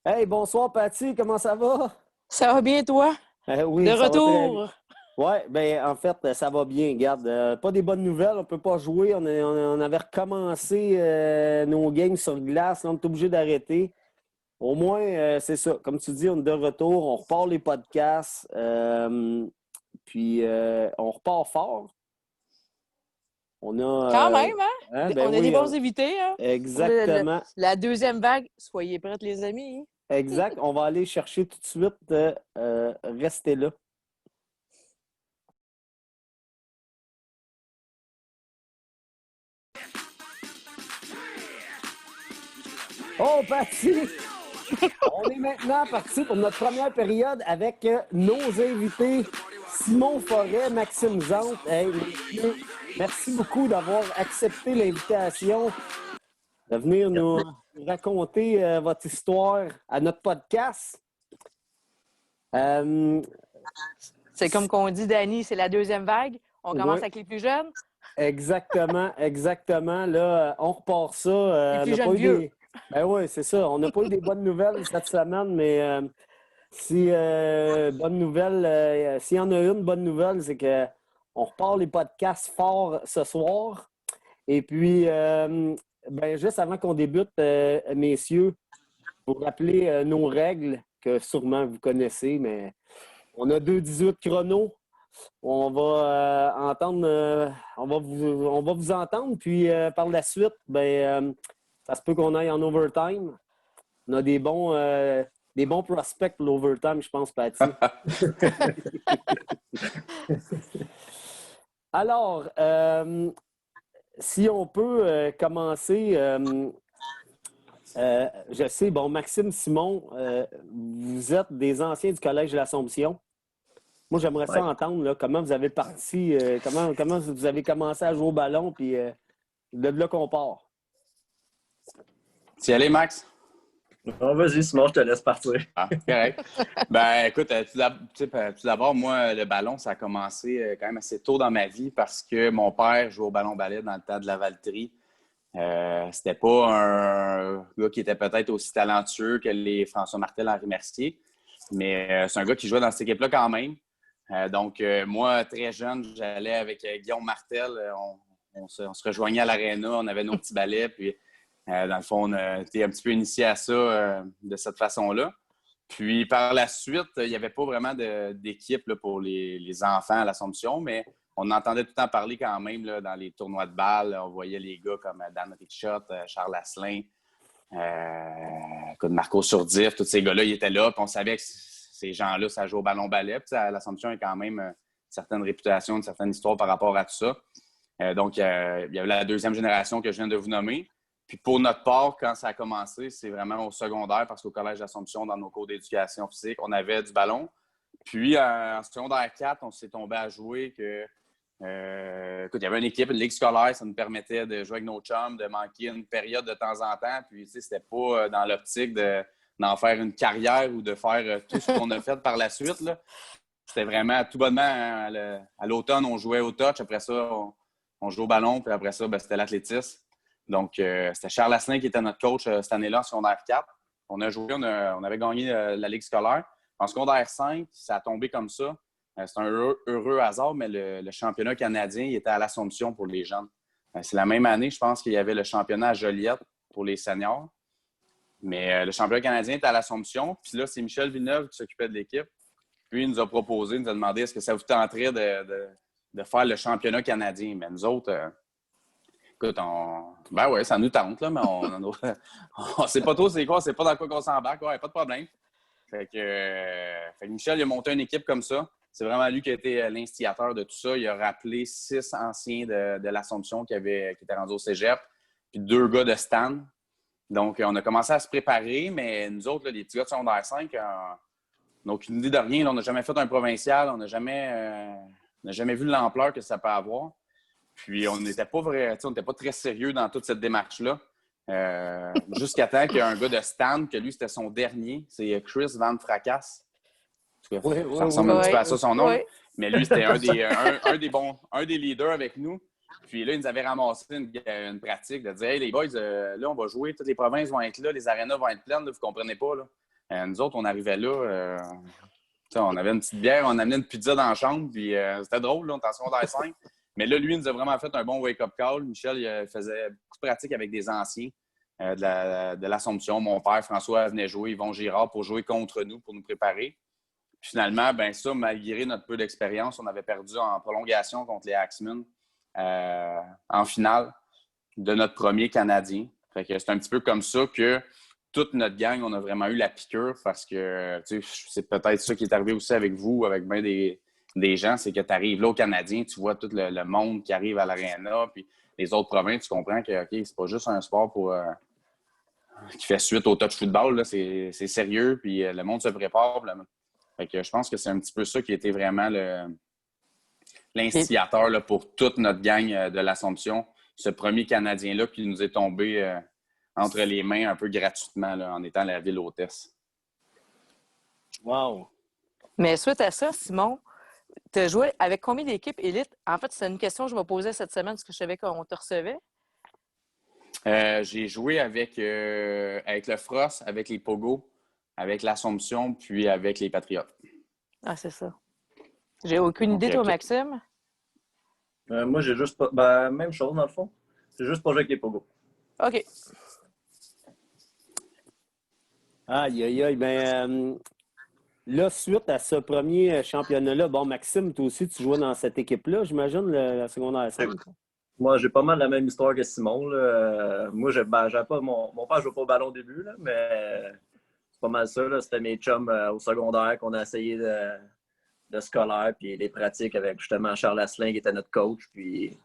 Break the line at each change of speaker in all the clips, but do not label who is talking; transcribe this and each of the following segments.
Hey, bonsoir Patty, comment ça va?
Ça va bien, toi? De
Oui, ça va très bien.
retour.
Ouais, ben en fait, ça va bien. Regarde, pas des bonnes nouvelles, on peut pas jouer. On avait recommencé nos games sur glace, là, on est obligé d'arrêter. Au moins, c'est ça. Comme tu dis, on est de retour, on repart les podcasts, puis on repart fort. On
Quand
a,
même, hein?
ben
On a des
oui,
bons invités, hein? Pour
exactement,
la deuxième vague. Soyez prêts, les amis.
exact. On va aller chercher tout de suite. Rester là. Oh, Patty! On est maintenant parti pour notre première période avec nos invités Simon Forêt, Maxime Zante. Hey, messieurs, merci beaucoup d'avoir accepté l'invitation de venir nous raconter votre histoire à notre podcast. Euh,
C'est comme qu'on dit, Danny, c'est la deuxième vague. On commence
ouais,
avec les plus jeunes,
exactement, exactement. Là, on repart ça.
les
On
plus
n'a pas
jeunes
eu
vieux.
des. Ben oui, c'est ça. On n'a pas eu des bonnes nouvelles cette semaine, mais si bonne nouvelle, s'il y en a une bonne nouvelle, c'est que on repart les podcasts forts ce soir. Et puis, ben, juste avant qu'on débute, messieurs, vous rappeler nos règles que sûrement vous connaissez, mais on a 2-18 chronos. On va entendre, on va vous entendre, puis par la suite, ben, ça se peut qu'on aille en overtime. On a des bons prospects pour l'overtime, je pense, Patty. Alors, si on peut commencer, je sais, bon, Maxime Simon, vous êtes des anciens du Collège de l'Assomption. Moi, j'aimerais ça
Ouais.
entendre là, comment vous avez parti, comment vous avez commencé à jouer au ballon, puis de là qu'on part.
Tu y allais, Max?
Bon, vas-y, Simon, je te laisse partir.
Ah, correct. Ben, écoute, tout d'abord, moi, le ballon, ça a commencé quand même assez tôt dans ma vie parce que mon père jouait au ballon-ballet dans le temps de la Valterie. C'était pas un gars qui était peut-être aussi talentueux que les François Martel, Henri Mercier, mais c'est un gars qui jouait dans cette équipe-là quand même. Donc, moi, très jeune, j'allais avec Guillaume Martel. On se rejoignait à l'aréna, on avait nos petits ballets, puis dans le fond, on a été un petit peu initié à ça de cette façon-là. Puis par la suite, il n'y avait pas vraiment d'équipe là, pour les enfants à l'Assomption, mais on entendait tout le temps parler quand même là, dans les tournois de balles. On voyait les gars comme Dan Richotte, Charles Asselin, Marco Surdif, tous ces gars-là, ils étaient là. Puis on savait que ces gens-là, ça joue au ballon-ballet. Puis l'Assomption a quand même une certaine réputation, une certaine histoire par rapport à tout ça. Donc, il y avait la deuxième génération que je viens de vous nommer. Puis pour notre part, quand ça a commencé, c'est vraiment au secondaire, parce qu'au Collège d'Assomption, dans nos cours d'éducation physique, on avait du ballon. Puis en secondaire 4, on s'est tombé à jouer que écoute, il y avait une équipe, une ligue scolaire, ça nous permettait de jouer avec nos chums, de manquer une période de temps en temps. Puis, tu sais, c'était pas dans l'optique d'en faire une carrière ou de faire tout ce qu'on a fait par la suite, là. C'était vraiment tout bonnement à l'automne, on jouait au touch. Après ça, on jouait au ballon. Puis après ça, ben, c'était l'athlétisme. Donc, c'était Charles Asselin qui était notre coach cette année-là en secondaire 4. On a joué, on avait gagné la Ligue scolaire. En secondaire 5, ça a tombé comme ça. C'est un heureux hasard, mais le championnat canadien il était à l'Assomption pour les jeunes. C'est la même année, je pense qu'il y avait le championnat à Joliette pour les seniors. Mais le championnat canadien était à l'Assomption. Puis là, c'est Michel Villeneuve qui s'occupait de l'équipe. Puis, il nous a proposé, il nous a demandé est-ce que ça vous tenterait de faire le championnat canadien. Mais nous autres, écoute, ben ouais, ça nous tente, là, mais on sait pas trop c'est quoi, on sait pas dans quoi qu'on s'embarque. Ouais, pas de problème. Fait que Michel, il a monté une équipe comme ça. C'est vraiment lui qui a été l'instigateur de tout ça. Il a rappelé 6 anciens de l'Assomption qui étaient rendus au cégep, puis 2 gars de Stan. Donc, on a commencé à se préparer, mais nous autres, là, les petits gars de secondaire 5, on n'a aucune idée de rien. Là, on n'a jamais fait un provincial. On n'a jamais vu l'ampleur que ça peut avoir. Puis, on n'était pas très sérieux dans toute cette démarche-là. Jusqu'à temps qu'il y ait un gars de Stan, que lui, c'était son dernier. C'est Chris Van Fracas.
Oui,
Ça
oui,
ressemble
oui.
un petit peu à
Oui,
ça, son nom.
oui.
Mais lui, c'était un des leaders avec nous. Puis là, ils nous avaient ramassé une pratique de dire hey, les boys, là, on va jouer, toutes les provinces vont être là, les arénas vont être pleines, là, vous ne comprenez pas. Là. Nous autres, on arrivait là, on avait une petite bière, on amenait une pizza dans la chambre, puis c'était drôle, là, on était en secondaire 5. Mais là, lui, il nous a vraiment fait un bon wake-up call. Michel, il faisait beaucoup de pratiques avec des anciens de l'Assomption. Mon père, François, venait jouer, Yvon Girard, pour jouer contre nous, pour nous préparer. Puis finalement, ben ça, malgré notre peu d'expérience, on avait perdu en prolongation contre les Axemen en finale de notre premier Canadien. Fait que c'est un petit peu comme ça que toute notre gang, on a vraiment eu la piqûre parce que c'est peut-être ça qui est arrivé aussi avec vous, avec bien des gens, c'est que tu arrives là au Canadien, tu vois tout le monde qui arrive à l'aréna, puis les autres provinces, tu comprends que OK, c'est pas juste un sport qui fait suite au touch football, là, c'est sérieux, puis le monde se prépare. Fait que je pense que c'est un petit peu ça qui a été vraiment l'instigateur là, pour toute notre gang de l'Assomption. Ce premier Canadien-là qui nous est tombé entre les mains un peu gratuitement là, en étant la ville hôtesse.
Wow!
Mais suite à ça, Simon, tu as joué avec combien d'équipes élites? En fait, c'est une question que je me posais cette semaine parce que je savais qu'on te recevait.
J'ai joué avec le Frost, avec les Pogo, avec l'Assomption, puis avec les Patriotes.
Ah, c'est ça. J'ai aucune idée, toi, Maxime.
Moi, j'ai juste pas. Même chose, dans le fond. C'est juste pas jouer avec les Pogo.
OK.
Aïe, aïe, aïe. Ben, là, suite à ce premier championnat-là, bon, Maxime, toi aussi, tu jouais dans cette équipe-là, j'imagine, la secondaire 5.
Moi, j'ai pas mal la même histoire que Simon. Là. Moi, j'avais pas mon père ne jouait pas au ballon au début, là, mais c'est pas mal ça. Là. C'était mes chums au secondaire qu'on a essayé de scolaire, puis les pratiques avec justement Charles Asselin qui était notre coach. Puis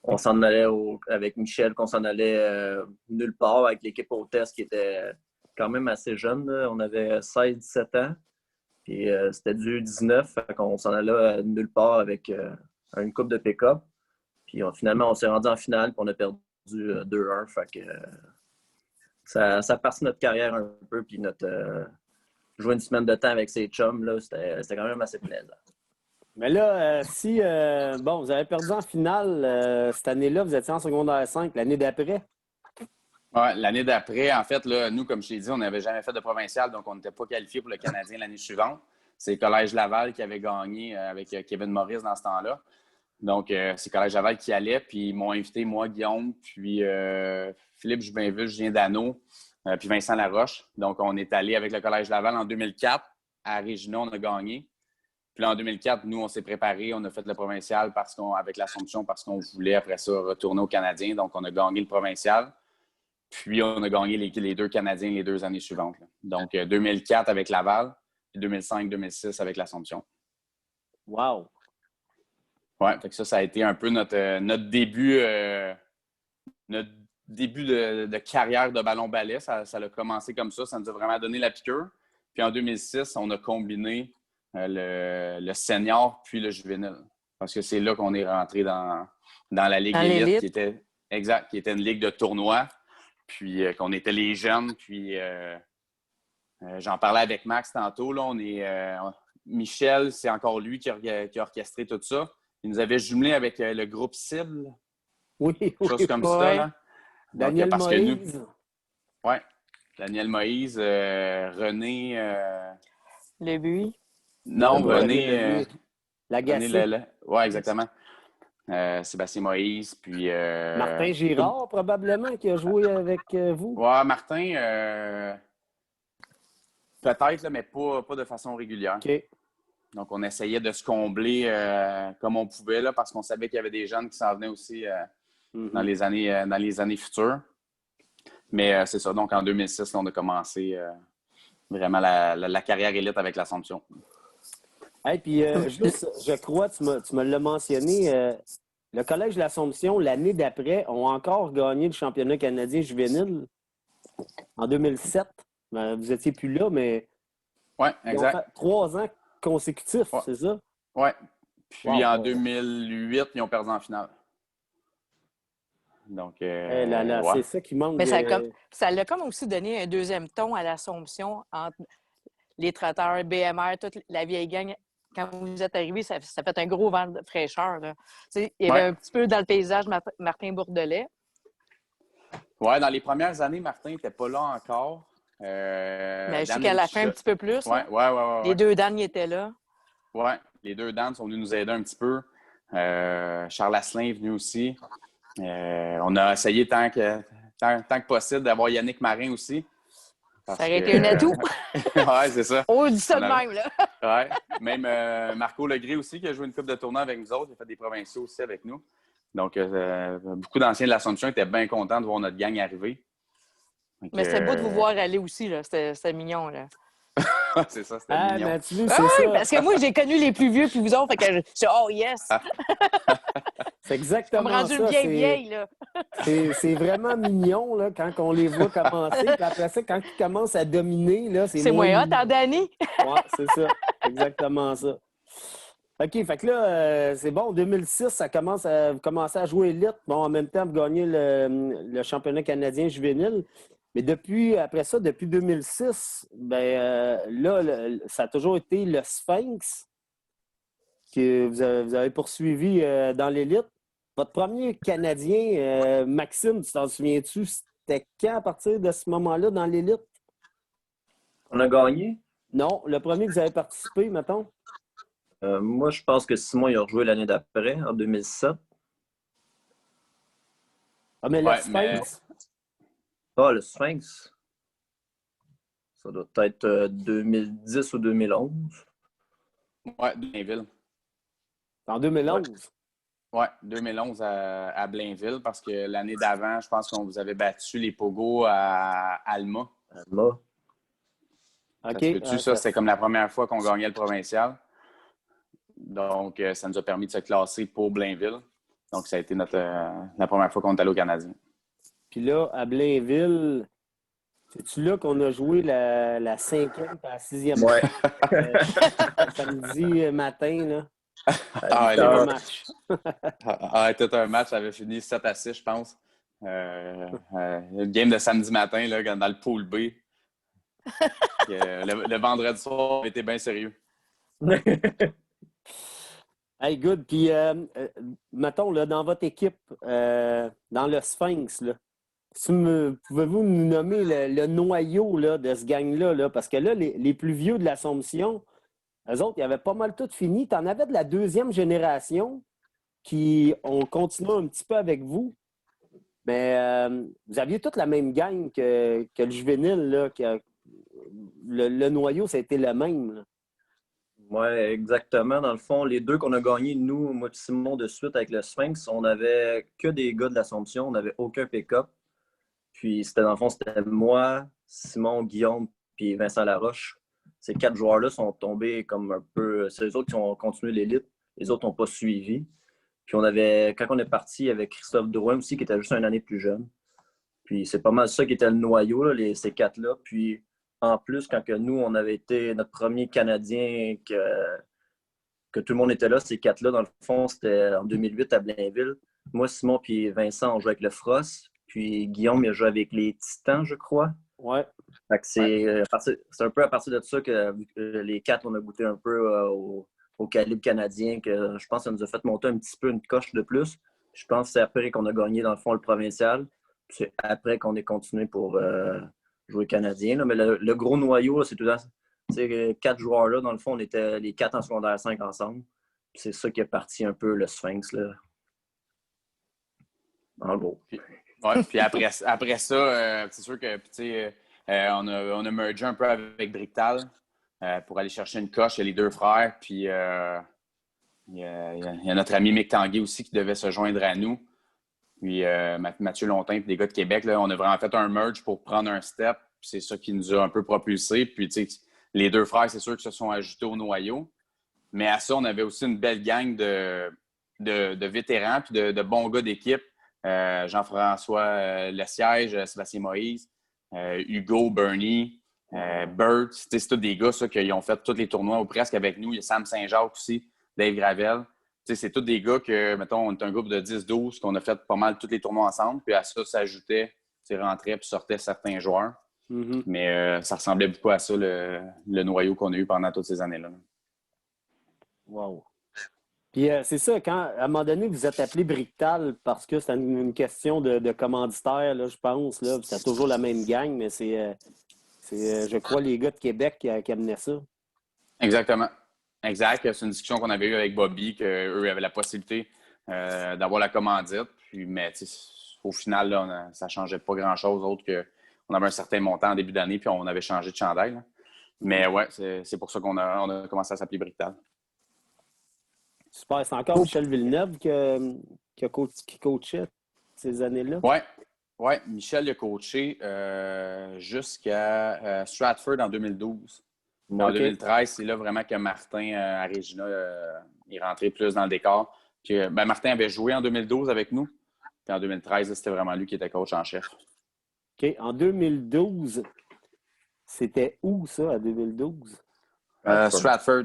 on s'en allait avec Michel, qu'on s'en allait nulle part avec l'équipe hôtesse qui était quand même assez jeune. Là. On avait 16-17 ans. Puis c'était du 19, fait qu'on s'en allait nulle part avec une coupe de pick-up. Puis finalement, on s'est rendu en finale, puis on a perdu 2-1. Fait que ça a parti notre carrière un peu, puis jouer une semaine de temps avec ses chums, là, c'était quand même assez plaisant.
Mais là, si vous avez perdu en finale cette année-là, vous étiez en secondaire 5, l'année d'après?
Ouais, l'année d'après, en fait, là, nous, comme je t'ai dit, on n'avait jamais fait de provincial, donc on n'était pas qualifié pour le Canadien l'année suivante. C'est le Collège Laval qui avait gagné avec Kevin Morris dans ce temps-là. Donc, c'est Collège Laval qui allait, puis ils m'ont invité, moi, Guillaume, puis Philippe Jubinville, Julien Dano, puis Vincent Laroche. Donc, on est allé avec le Collège Laval en 2004. À Regina, on a gagné. Puis là, en 2004, nous, on s'est préparés, on a fait le provincial avec l'Assomption parce qu'on voulait, après ça, retourner au Canadien. Donc, on a gagné le provincial. Puis, on a gagné les deux Canadiens les 2 années suivantes. Là. Donc, 2004 avec Laval, puis 2005-2006 avec l'Assomption.
Wow!
Oui, fait que ça a été un peu notre début, de carrière de ballon-ballet. Ça a commencé comme ça nous a vraiment donné la piqûre. Puis en 2006, on a combiné le senior puis le juvénile. Parce que c'est là qu'on est rentré dans la Ligue élite, qui était une ligue de tournoi. Puis qu'on était les jeunes. Puis j'en parlais avec Max tantôt. Là, Michel, c'est encore lui qui a orchestré tout ça. Il nous avait jumelé avec le groupe Cible.
Oui,
chose comme ça. Là.
Daniel
donc,
Moïse.
Oui, Daniel Moïse, René...
Lébuy.
Non, René...
Lagacé.
Oui, exactement. Sébastien Moïse, puis...
Martin Girard, probablement, qui a joué avec vous.
Oui, Martin, peut-être, là, mais pas de façon régulière.
OK.
Donc, on essayait de se combler comme on pouvait, là, parce qu'on savait qu'il y avait des jeunes qui s'en venaient aussi dans les années futures. Mais c'est ça. Donc, en 2006, on a commencé vraiment la carrière élite avec l'Assomption.
Hey, puis juste, je crois, tu me l'as mentionné, le Collège de l'Assomption, l'année d'après, ont encore gagné le championnat canadien juvénile en 2007. Ben, vous n'étiez plus là, mais...
Oui, exact.
Ils ont fait 3 ans consécutifs, c'est ça?
Oui. Puis en 2008, ils ont perdu en finale. Donc,
c'est ça qui manque.
Mais ça l'a comme aussi donné un deuxième ton à l'Assomption entre les traiteurs, BMR, toute la vieille gang. Quand vous êtes arrivés, ça fait un gros vent de fraîcheur. Là. Il y avait un petit peu dans le paysage Martin Bourdelet.
Oui, dans les premières années, Martin n'était pas là encore.
Mais je sais qu'à la fin, un petit peu plus.
Oui,
hein?
ouais.
Les deux Dan, ils étaient là.
Oui, les deux Dan sont venus nous aider un petit peu. Charles Asselin est venu aussi. On a essayé tant que possible d'avoir Yannick Marin aussi.
Ça aurait été un atout.
Oui, c'est ça.
On dit ça de même, là.
Oui, même Marco Legré aussi, qui a joué une coupe de tournoi avec nous autres. Il a fait des provinciaux aussi avec nous. Donc, beaucoup d'anciens de l'Assomption étaient bien contents de voir notre gang arriver. Donc,
Mais c'était beau de vous voir aller aussi, là. C'était mignon, là.
c'est ça, c'était mignon.
Mathieu, c'est
Ah, oui,
ça.
parce que moi, j'ai connu les plus vieux puis vous autres, fait que je suis oh yes!
C'est exactement
Comme rendu
ça.
une vieille, là.
C'est vraiment mignon là, quand on les voit commencer. Puis après ça, quand ils commencent à dominer, là,
C'est moins hot, hein, Danny?
Oui, c'est ça. Exactement ça. OK, fait que là, c'est bon, 2006, vous commencez à jouer élite. Bon, en même temps, vous gagnez le championnat canadien juvénile. Mais après ça, depuis 2006, là, ça a toujours été le Sphinx que vous avez poursuivi dans l'élite. Votre premier Canadien, Maxime, tu t'en souviens-tu, c'était quand à partir de ce moment-là dans l'élite?
On a gagné?
Non, le premier que vous avez participé, mettons?
Moi, je pense que Simon il a rejoué l'année d'après, en 2007.
Ah, mais le Sphinx?
Ah, le Sphinx. Ça doit être 2010 ou 2011.
Oui, Blainville.
En 2011?
Oui, 2011 à Blainville, parce que l'année d'avant, je pense qu'on vous avait battu les Pogos à Alma.
Alma.
OK.
Ça, c'était comme la première fois qu'on gagnait le provincial. Donc, ça nous a permis de se classer pour Blainville. Donc, ça a été la première fois qu'on est allé au Canadien.
Puis là, à Blainville, c'est-tu là qu'on a joué la 5e et la 6e samedi matin, là?
Le
match.
tout un match, ça avait fini 7-6, je pense. Une game de samedi matin, là, dans le pool B. Le vendredi soir, on était bien sérieux.
Hey, good. Puis, mettons, là, dans votre équipe, dans le Sphinx, là, pouvez-vous nous nommer le noyau là, de ce gang-là? Là? Parce que là, les plus vieux de l'Assomption, eux autres, ils avaient pas mal tout fini. Tu en avais de la deuxième génération qui ont continué un petit peu avec vous. Mais vous aviez toute la même gang que le juvénile. Là, le noyau, ça a été le même.
Oui, exactement. Dans le fond, les deux qu'on a gagnés, nous, moi et Simon, de suite avec le Sphinx, on n'avait que des gars de l'Assomption. On n'avait aucun pick-up. Puis, dans le fond, c'était moi, Simon, Guillaume, puis Vincent Laroche. Ces 4 joueurs-là sont tombés comme un peu... C'est eux autres qui ont continué l'élite. Les autres n'ont pas suivi. Puis, quand on est parti, il y avait Christophe Drouin aussi, qui était juste une année plus jeune. Puis, c'est pas mal ça qui était le noyau, là, ces 4-là. Puis, en plus, quand nous, on avait été notre premier Canadien, que tout le monde était là, ces 4-là, dans le fond, c'était en 2008 à Blainville. Moi, Simon puis Vincent, on jouait avec le Frost. Puis Guillaume, il a joué avec les Titans, je crois.
Ouais.
Fait que c'est un peu à partir de ça que les 4, on a goûté un peu au calibre canadien, que je pense que ça nous a fait monter un petit peu une coche de plus. Je pense que c'est après qu'on a gagné, dans le fond, le provincial. Puis c'est après qu'on est continué pour jouer canadien. Là. Mais le gros noyau, là, c'est tout le temps... Ces 4 joueurs-là, dans le fond, on était les 4 en secondaire 5 ensemble. Puis c'est ça qui est parti un peu le Sphinx, là. En gros.
Oui, puis après ça, c'est sûr que on a mergé un peu avec Brictal pour aller chercher une coche. Il y a les 2 frères, puis il y a notre ami Mick Tanguay aussi qui devait se joindre à nous. Puis Mathieu Lontin, puis des gars de Québec, là, on a vraiment fait un merge pour prendre un step. Puis c'est ça qui nous a un peu propulsés. Puis les 2 frères, c'est sûr qu'ils se sont ajoutés au noyau. Mais à ça, on avait aussi une belle gang de vétérans puis de bons gars d'équipe. Jean-François Lessiège, Sébastien Moïse, Hugo, Bernie, Bert. C'est tous des gars ça, qui ont fait tous les tournois ou presque avec nous. Il y a Sam Saint-Jacques aussi, Dave Gravel. C'est tous des gars que, mettons, on est un groupe de 10-12 qu'on a fait pas mal tous les tournois ensemble. Puis à ça s'ajoutait, rentrait puis sortait certains joueurs.
Mm-hmm.
Mais ça ressemblait beaucoup à ça, le noyau qu'on a eu pendant toutes ces années-là.
Wow. Puis c'est ça, quand à un moment donné, vous êtes appelé Brictal parce que c'est une question de commanditaire, là, je pense. Là, c'est toujours la même gang, mais c'est C'est, je crois, les gars de Québec qui amenaient ça.
Exactement. Exact. C'est une discussion qu'on avait eue avec Bobby, qu'eux avaient la possibilité d'avoir la commandite. Puis, mais au final, là, ça ne changeait pas grand-chose autre qu'on avait un certain montant en début d'année, puis on avait changé de chandail. Là. Mais ouais, c'est pour ça qu'on a commencé à s'appeler Bricktal.
Super. C'est encore Michel Villeneuve qui coachait ces années-là?
Oui. Ouais. Michel il a coaché jusqu'à Stratford en 2012. Okay. En 2013, c'est là vraiment que Martin à Regina est rentré plus dans le décor. Puis, Martin avait joué en 2012 avec nous. Puis en 2013, c'était vraiment lui qui était coach en chef.
OK. En 2012, c'était où ça, à 2012?
Stratford.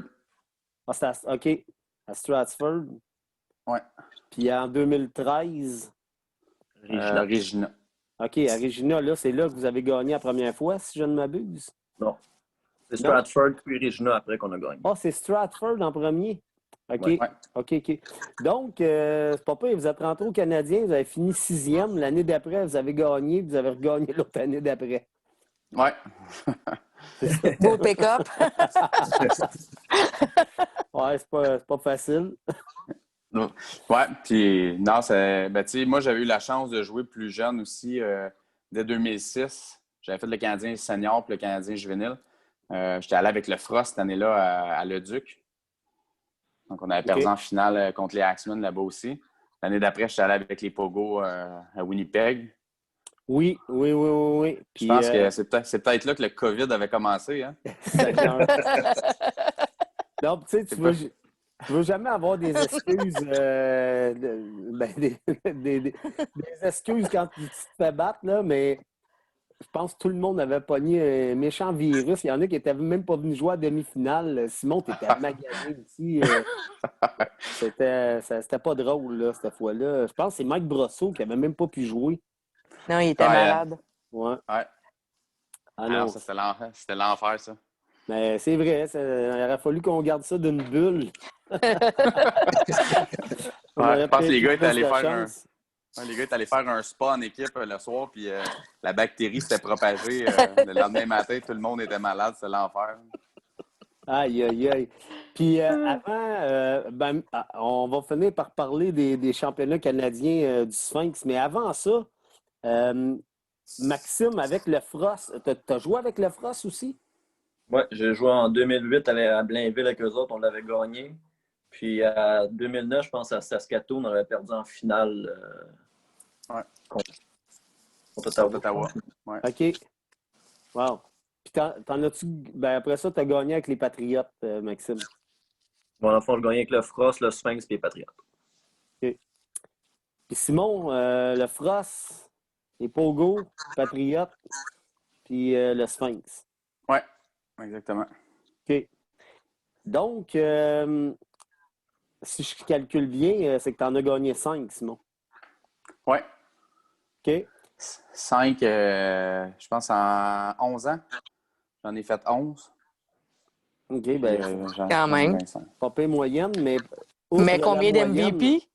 Ah, c'était OK. À Stratford.
Oui.
Puis en 2013?
Regina.
OK. À Regina, là, c'est là que vous avez gagné la première fois, si je ne m'abuse?
Non. C'est Stratford puis Regina après qu'on a gagné.
Ah, c'est Stratford en premier? OK.
Ouais.
OK. Donc, c'est pas pire, vous êtes rentré au Canadien, vous avez fini 6e. L'année d'après, vous avez gagné, vous avez regagné l'autre année d'après.
Oui.
Beau pick-up.
Ouais, c'est pas facile.
Ouais, puis non, moi, j'avais eu la chance de jouer plus jeune aussi dès 2006. J'avais fait le Canadien senior puis le Canadien juvénile. J'étais allé avec le Frost cette année-là à Leduc. Donc, on avait perdu en finale contre les Axemen là-bas aussi. L'année d'après, j'étais allé avec les Pogo à Winnipeg.
Oui.
Puis, je pense que c'est peut-être là que le COVID avait commencé. Hein?
Donc, tu sais, tu veux jamais avoir des excuses, des excuses quand tu te fais battre, là, mais je pense que tout le monde avait pogné un méchant virus. Il y en a qui n'étaient même pas venus jouer à demi-finale. Simon, tu étais magané ici. C'était pas drôle, là, cette fois-là. Je pense que c'est Mike Brosseau qui n'avait même pas pu jouer.
Non, il était malade.
Ouais.
Ah non, c'était l'enfer, ça.
Mais c'est vrai, il aurait fallu qu'on garde ça d'une bulle.
Je pense que les gars étaient allés faire un spa en équipe le soir, puis la bactérie s'était propagée. Le lendemain matin, tout le monde était malade, c'est l'enfer.
Aïe. Puis avant, on va finir par parler des championnats canadiens du Sphinx, mais avant ça, Maxime, avec le Frost, t'as joué avec le Frost aussi?
Oui, j'ai joué en 2008 à Blainville avec eux autres, on l'avait gagné. Puis en 2009, je pense à Saskatoon, on avait perdu en finale contre Ottawa.
Ouais.
OK. Wow. Puis t'en as-tu. Ben après ça, tu as gagné avec les Patriotes, Maxime.
Bon, dans le fond, je gagnais avec le Frost, le Sphinx et les Patriotes.
OK. Puis Simon, le Frost, les Pogo, Patriotes, puis le Sphinx.
Oui, exactement.
OK. Donc, si je calcule bien, c'est que tu en as gagné 5, Simon.
Oui.
OK.
5, je pense, en 11 ans. J'en ai fait 11.
OK, ben
quand même.
Pas pire moyenne, mais...
Mais combien d'MVP?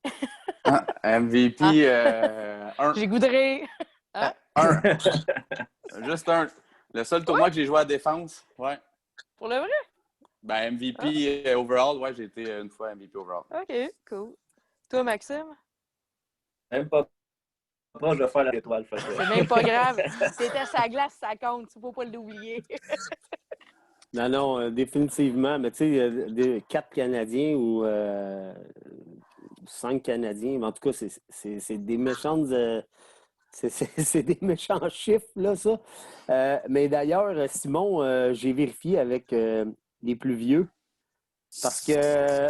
MVP, 1.
J'ai goudré.
Un. Juste un. Le seul tournoi que j'ai joué à défense. Ouais.
Pour le vrai?
Ben, MVP overall, ouais, j'ai été une fois MVP overall.
OK, cool. Toi, Maxime?
Même pas proche de faire l'étoile.
C'est même pas grave. C'était sa glace, ça compte. Il ne faut pas l'oublier.
Non, définitivement. Mais tu sais, 4 Canadiens ou 5 Canadiens, en tout cas, c'est des méchantes... c'est des méchants chiffres, là, ça. Mais d'ailleurs, Simon, j'ai vérifié avec les plus vieux parce que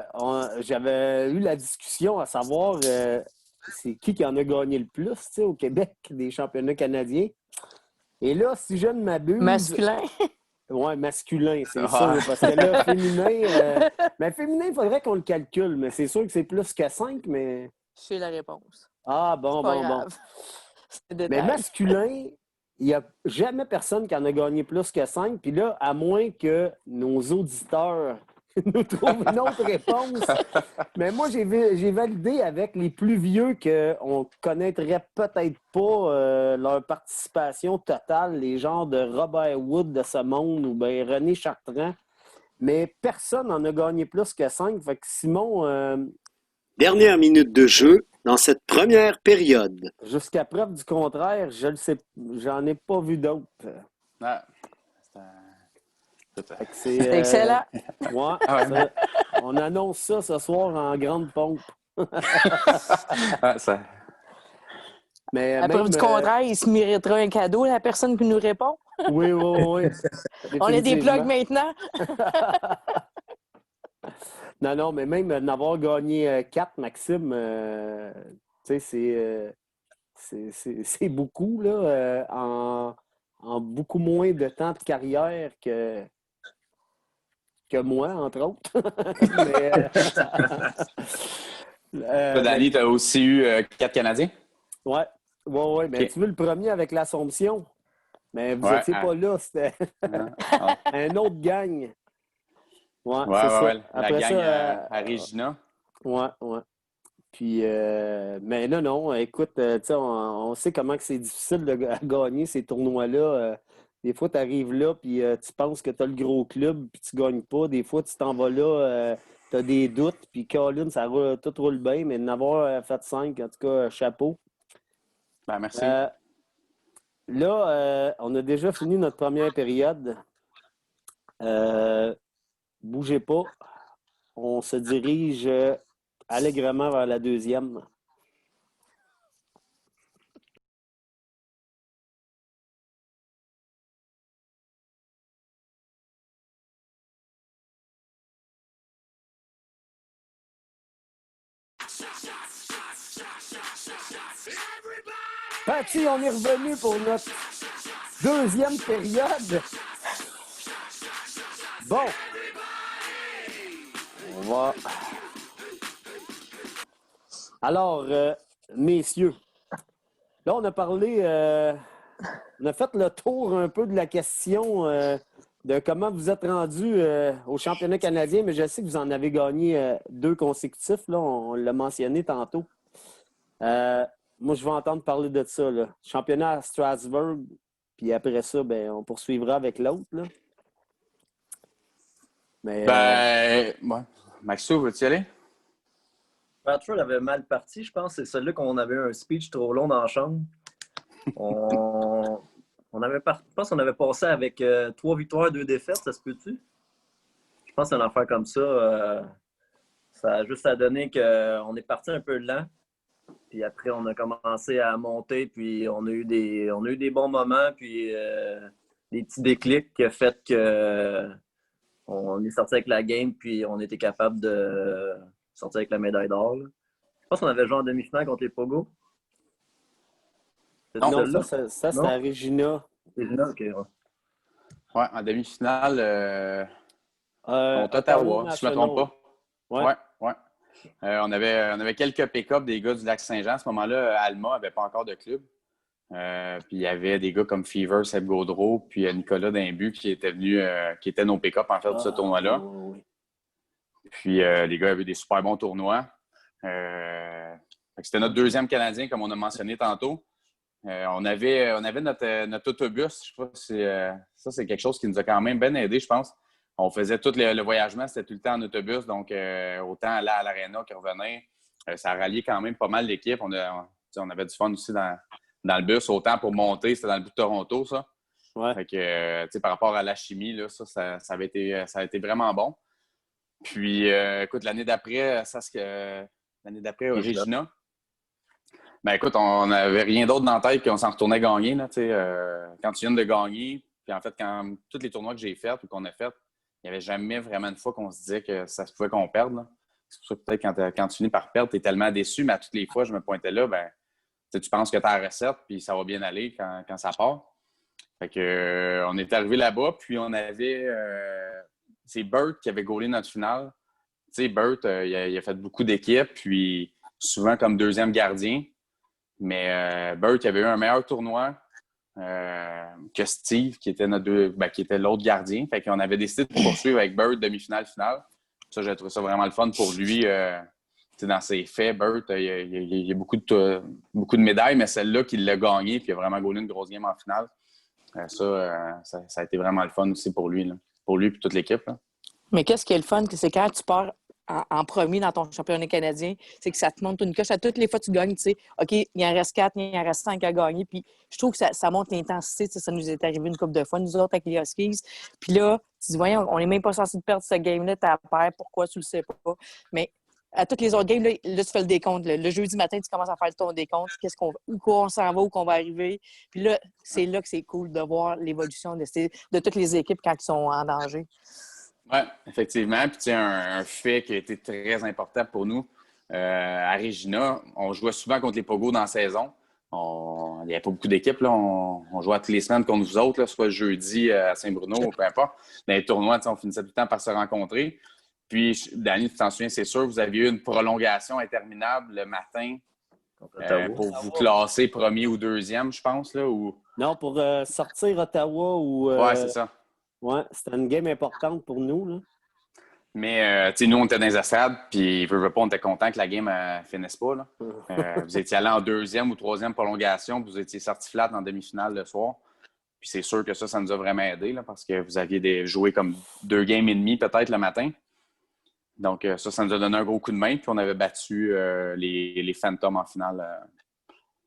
j'avais eu la discussion à savoir c'est qui en a gagné le plus, tu sais, au Québec, des championnats canadiens. Et là, si je ne m'abuse...
Masculin?
Oui, masculin, c'est sûr. Parce que là, féminin... mais féminin, il faudrait qu'on le calcule, mais c'est sûr que c'est plus que 5, mais...
C'est la réponse.
Ah, bon. Mais masculin, il n'y a jamais personne qui en a gagné plus que 5. Puis là, à moins que nos auditeurs nous trouve une autre réponse. Mais moi, j'ai validé avec les plus vieux qu'on ne connaîtrait peut-être pas leur participation totale, les genres de Robert Wood de ce monde ou bien René Chartrand. Mais personne n'en a gagné plus que 5. Fait que Simon,
Dernière minute de jeu dans cette première période.
jusqu'à preuve du contraire, je le sais, j'en ai pas vu d'autres.
Ah,
Fait que c'est
C'est excellent.
ouais,
Ah ouais.
ça, on annonce ça ce soir en grande pompe.
ça...
Mais
À preuve du contraire, il se méritera un cadeau, la personne qui nous répond.
Oui, oui, oui.
On a des
Définitivement.
plugs maintenant.
Non, mais même d'avoir gagné 4, Maxime, tu sais, c'est beaucoup, là, en beaucoup moins de temps de carrière que moi, entre autres. Mais,
Toi, Danny, tu as aussi eu 4 Canadiens?
ouais. Mais
Ok.
tu veux le premier avec l'Assomption? Mais vous n'étiez pas là, c'était
Ah.
un autre gang. Ouais,
Ouais,
c'est
ouais,
ça.
ouais. La
Après
gang
ça,
à Regina.
ouais. Puis, mais non, écoute, tu sais, on sait comment que c'est difficile à gagner ces tournois-là. Des fois, tu arrives là, puis tu penses que tu as le gros club, puis tu gagnes pas. Des fois, tu t'en vas là, tu as des doutes, puis Colin, tout roule bien, mais d'en avoir fait 5, en tout cas, chapeau.
Ben, merci.
Là, on a déjà fini notre première période. Bougez pas. On se dirige allègrement vers la deuxième. Patty, on est revenu pour notre deuxième période. Bon. On va... Alors, messieurs, là, on a parlé... on a fait le tour un peu de la question de comment vous êtes rendu au championnat canadien, mais je sais que vous en avez gagné 2 consécutifs. Là, on l'a mentionné tantôt. Moi, je vais entendre parler de ça. Là. Championnat à Strasbourg, puis après ça, ben, on poursuivra avec l'autre. Là. Mais,
Ouais. Maxou, veux-tu y aller?
Bradford avait mal parti, je pense. C'est celui qu'on avait un speech trop long dans la chambre. Je pense qu'on avait passé avec 3 victoires, 2 défaites, ça se peut-tu? Je pense que c'est une affaire comme ça. Ça a juste à donner qu'on est parti un peu lent. Puis après, on a commencé à monter, puis on a eu des bons moments, puis des petits déclics qui ont fait qu'on est sorti avec la game, puis on était capable de sortir avec la médaille d'or. Là. Je pense qu'on avait joué en demi-finale contre les Pogo.
non, ça c'était à Regina.
Regina, OK.
Ouais, en demi-finale contre
Ottawa,
Ottawa, si je ne me trompe pas.
Ouais.
Ouais. On avait quelques pick-up des gars du Lac-Saint-Jean. À ce moment-là, Alma n'avait pas encore de club. Puis il y avait des gars comme Fever, Seb Gaudreau, puis Nicolas Dimbu qui étaient venus, qui étaient nos pick-up en fait de ce tournoi-là.
Oui.
Puis les gars avaient des super bons tournois. C'était notre deuxième Canadien, comme on a mentionné tantôt. On avait notre autobus. Je sais pas si ça, c'est quelque chose qui nous a quand même bien aidé, je pense. On faisait tout le voyagement, c'était tout le temps en autobus, donc autant aller à l'aréna que revenir. Ça a rallié quand même pas mal l'équipe. On avait du fun aussi dans le bus, autant pour monter, c'était dans le bout de Toronto, ça.
Ouais.
Fait que, par rapport à la chimie, là, ça a été vraiment bon. Puis, écoute, l'année d'après, Regina, ben écoute, on n'avait rien d'autre dans la tête qu'on s'en retournait gagner. Là, quand tu viens de gagner, puis en fait, quand tous les tournois que j'ai faits ou qu'on a fait, il n'y avait jamais vraiment une fois qu'on se disait que ça se pouvait qu'on perde. Là. C'est pour ça que peut-être quand tu finis par perdre, tu es tellement déçu, mais à toutes les fois, je me pointais là, ben, tu penses que tu as la recette, puis ça va bien aller quand ça part. Fait que, on est arrivé là-bas, puis on avait... c'est Bert qui avait gaulé notre finale. Tu sais, Bert, il a fait beaucoup d'équipes, puis souvent comme deuxième gardien. Mais Bert, il avait eu un meilleur tournoi que Steve, qui était l'autre gardien. Fait qu'on avait décidé de poursuivre avec Bert demi-finale, finale. Ça, j'ai trouvé ça vraiment le fun pour lui. Dans ses faits, Bert, il y a beaucoup de médailles, mais celle-là qu'il l'a gagnée, puis il a vraiment gagné une grosse game en finale. Ça a été vraiment le fun aussi pour lui, là. Pour lui et toute l'équipe, là.
Mais qu'est-ce qui est le fun, c'est quand tu pars en premier dans ton championnat canadien, c'est que ça te monte une coche. À toutes les fois, tu gagnes, tu sais, OK, il en reste 4, il en reste 5 à gagner. Puis je trouve que ça monte l'intensité. Tu sais, ça nous est arrivé une couple de fois, nous autres, avec les Huskies. Puis là, tu dis, voyons, on n'est même pas censé perdre ce game-là, t'as peur, pourquoi, tu le sais pas. Mais à toutes les autres games, là, tu fais le décompte. Là. Le jeudi matin, tu commences à faire ton décompte. Où on s'en va, où qu'on va arriver. Puis là, c'est là que c'est cool de voir l'évolution de toutes les équipes quand ils sont en danger.
Oui, effectivement. Puis, tu sais, un fait qui a été très important pour nous, à Regina, on jouait souvent contre les Pogos dans la saison. Il n'y avait pas beaucoup d'équipes, là. On jouait toutes les semaines contre vous autres, là, soit le jeudi à Saint-Bruno ou peu importe. Dans les tournois, on finissait tout le temps par se rencontrer. Puis, Danny, tu t'en souviens, c'est sûr, vous aviez eu une prolongation interminable le matin pour vous classer premier ou deuxième, je pense, là, ou...
Non, pour sortir Ottawa ou...
Oui, c'est ça.
Oui, c'était une game importante pour nous, là.
Mais, tu sais, nous, on était dans les estrades, puis on était content que la game ne finisse pas, là. Vous étiez allé en deuxième ou troisième prolongation, puis vous étiez sorti flat en demi-finale le soir. Puis c'est sûr que ça nous a vraiment aidé, là, parce que vous aviez joué comme 2 games et demi peut-être le matin. Donc, ça nous a donné un gros coup de main, puis on avait battu les Phantoms en finale.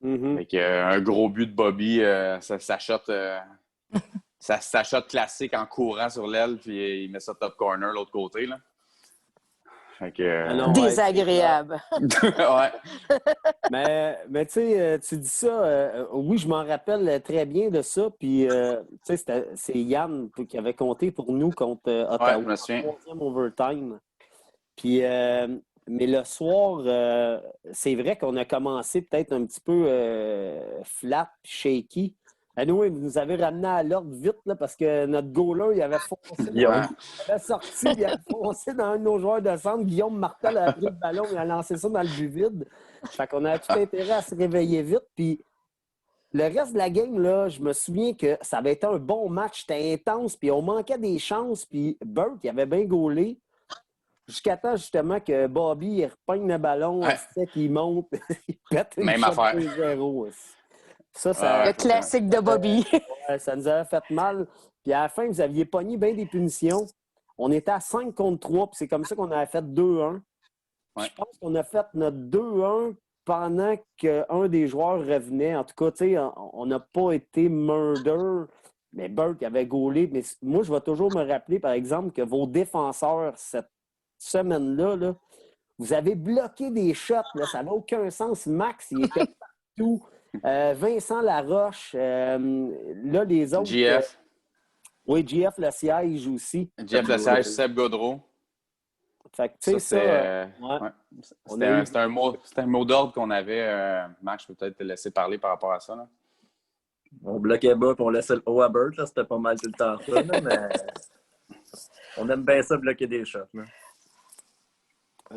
Avec un gros but de Bobby, ça shot classique en courant sur l'aile, puis il met ça top corner l'autre côté, là. Fait que,
désagréable.
Ouais. mais tu sais, tu dis ça, oui, je m'en rappelle très bien de ça, puis tu sais, c'est Yann qui avait compté pour nous contre Ottawa,
je me souviens.
3e overtime. Puis, mais le soir, c'est vrai qu'on a commencé peut-être un petit peu flat, shaky. Nous, il nous avait ramené à l'ordre vite là, parce que notre goaler, il avait foncé. Il avait sorti, il avait foncé dans un de nos joueurs de centre. Guillaume Martel a pris le ballon et a lancé ça dans le but vide. Fait qu'on a tout intérêt à se réveiller vite. Puis le reste de la game, là, je me souviens que ça avait été un bon match. C'était intense, puis on manquait des chances. Puis Bert, il avait bien gaulé. Jusqu'à temps, justement, que Bobby, il repogne le ballon, qu'il monte, il pète une
même
shot
affaire.
2-0. Ça,
le classique de Bobby.
Ça nous avait fait mal. Puis à la fin, vous aviez pogné bien des punitions. On était à 5 contre 3, puis c'est comme ça qu'on avait fait 2-1. Je pense qu'on a fait notre 2-1 pendant qu'un des joueurs revenait. En tout cas, tu sais, on n'a pas été murder, mais Bert avait gaulé. Mais moi, je vais toujours me rappeler, par exemple, que vos défenseurs, cette semaine-là, là, vous avez bloqué des shots. Là, ça n'avait aucun sens. Max, il était partout. Vincent Laroche, là, les autres...
GF.
Oui, GF Le Siège aussi.
GF Le Siège, Seb Gaudreau.
Fait que, tu sais, ça...
C'était un mot d'ordre qu'on avait. Max, je peux peut-être te laisser parler par rapport à ça, là.
On bloquait bas et on laissait le haut à Bert. C'était pas mal tout le temps ça, là, mais on aime bien ça, bloquer des shots. Là.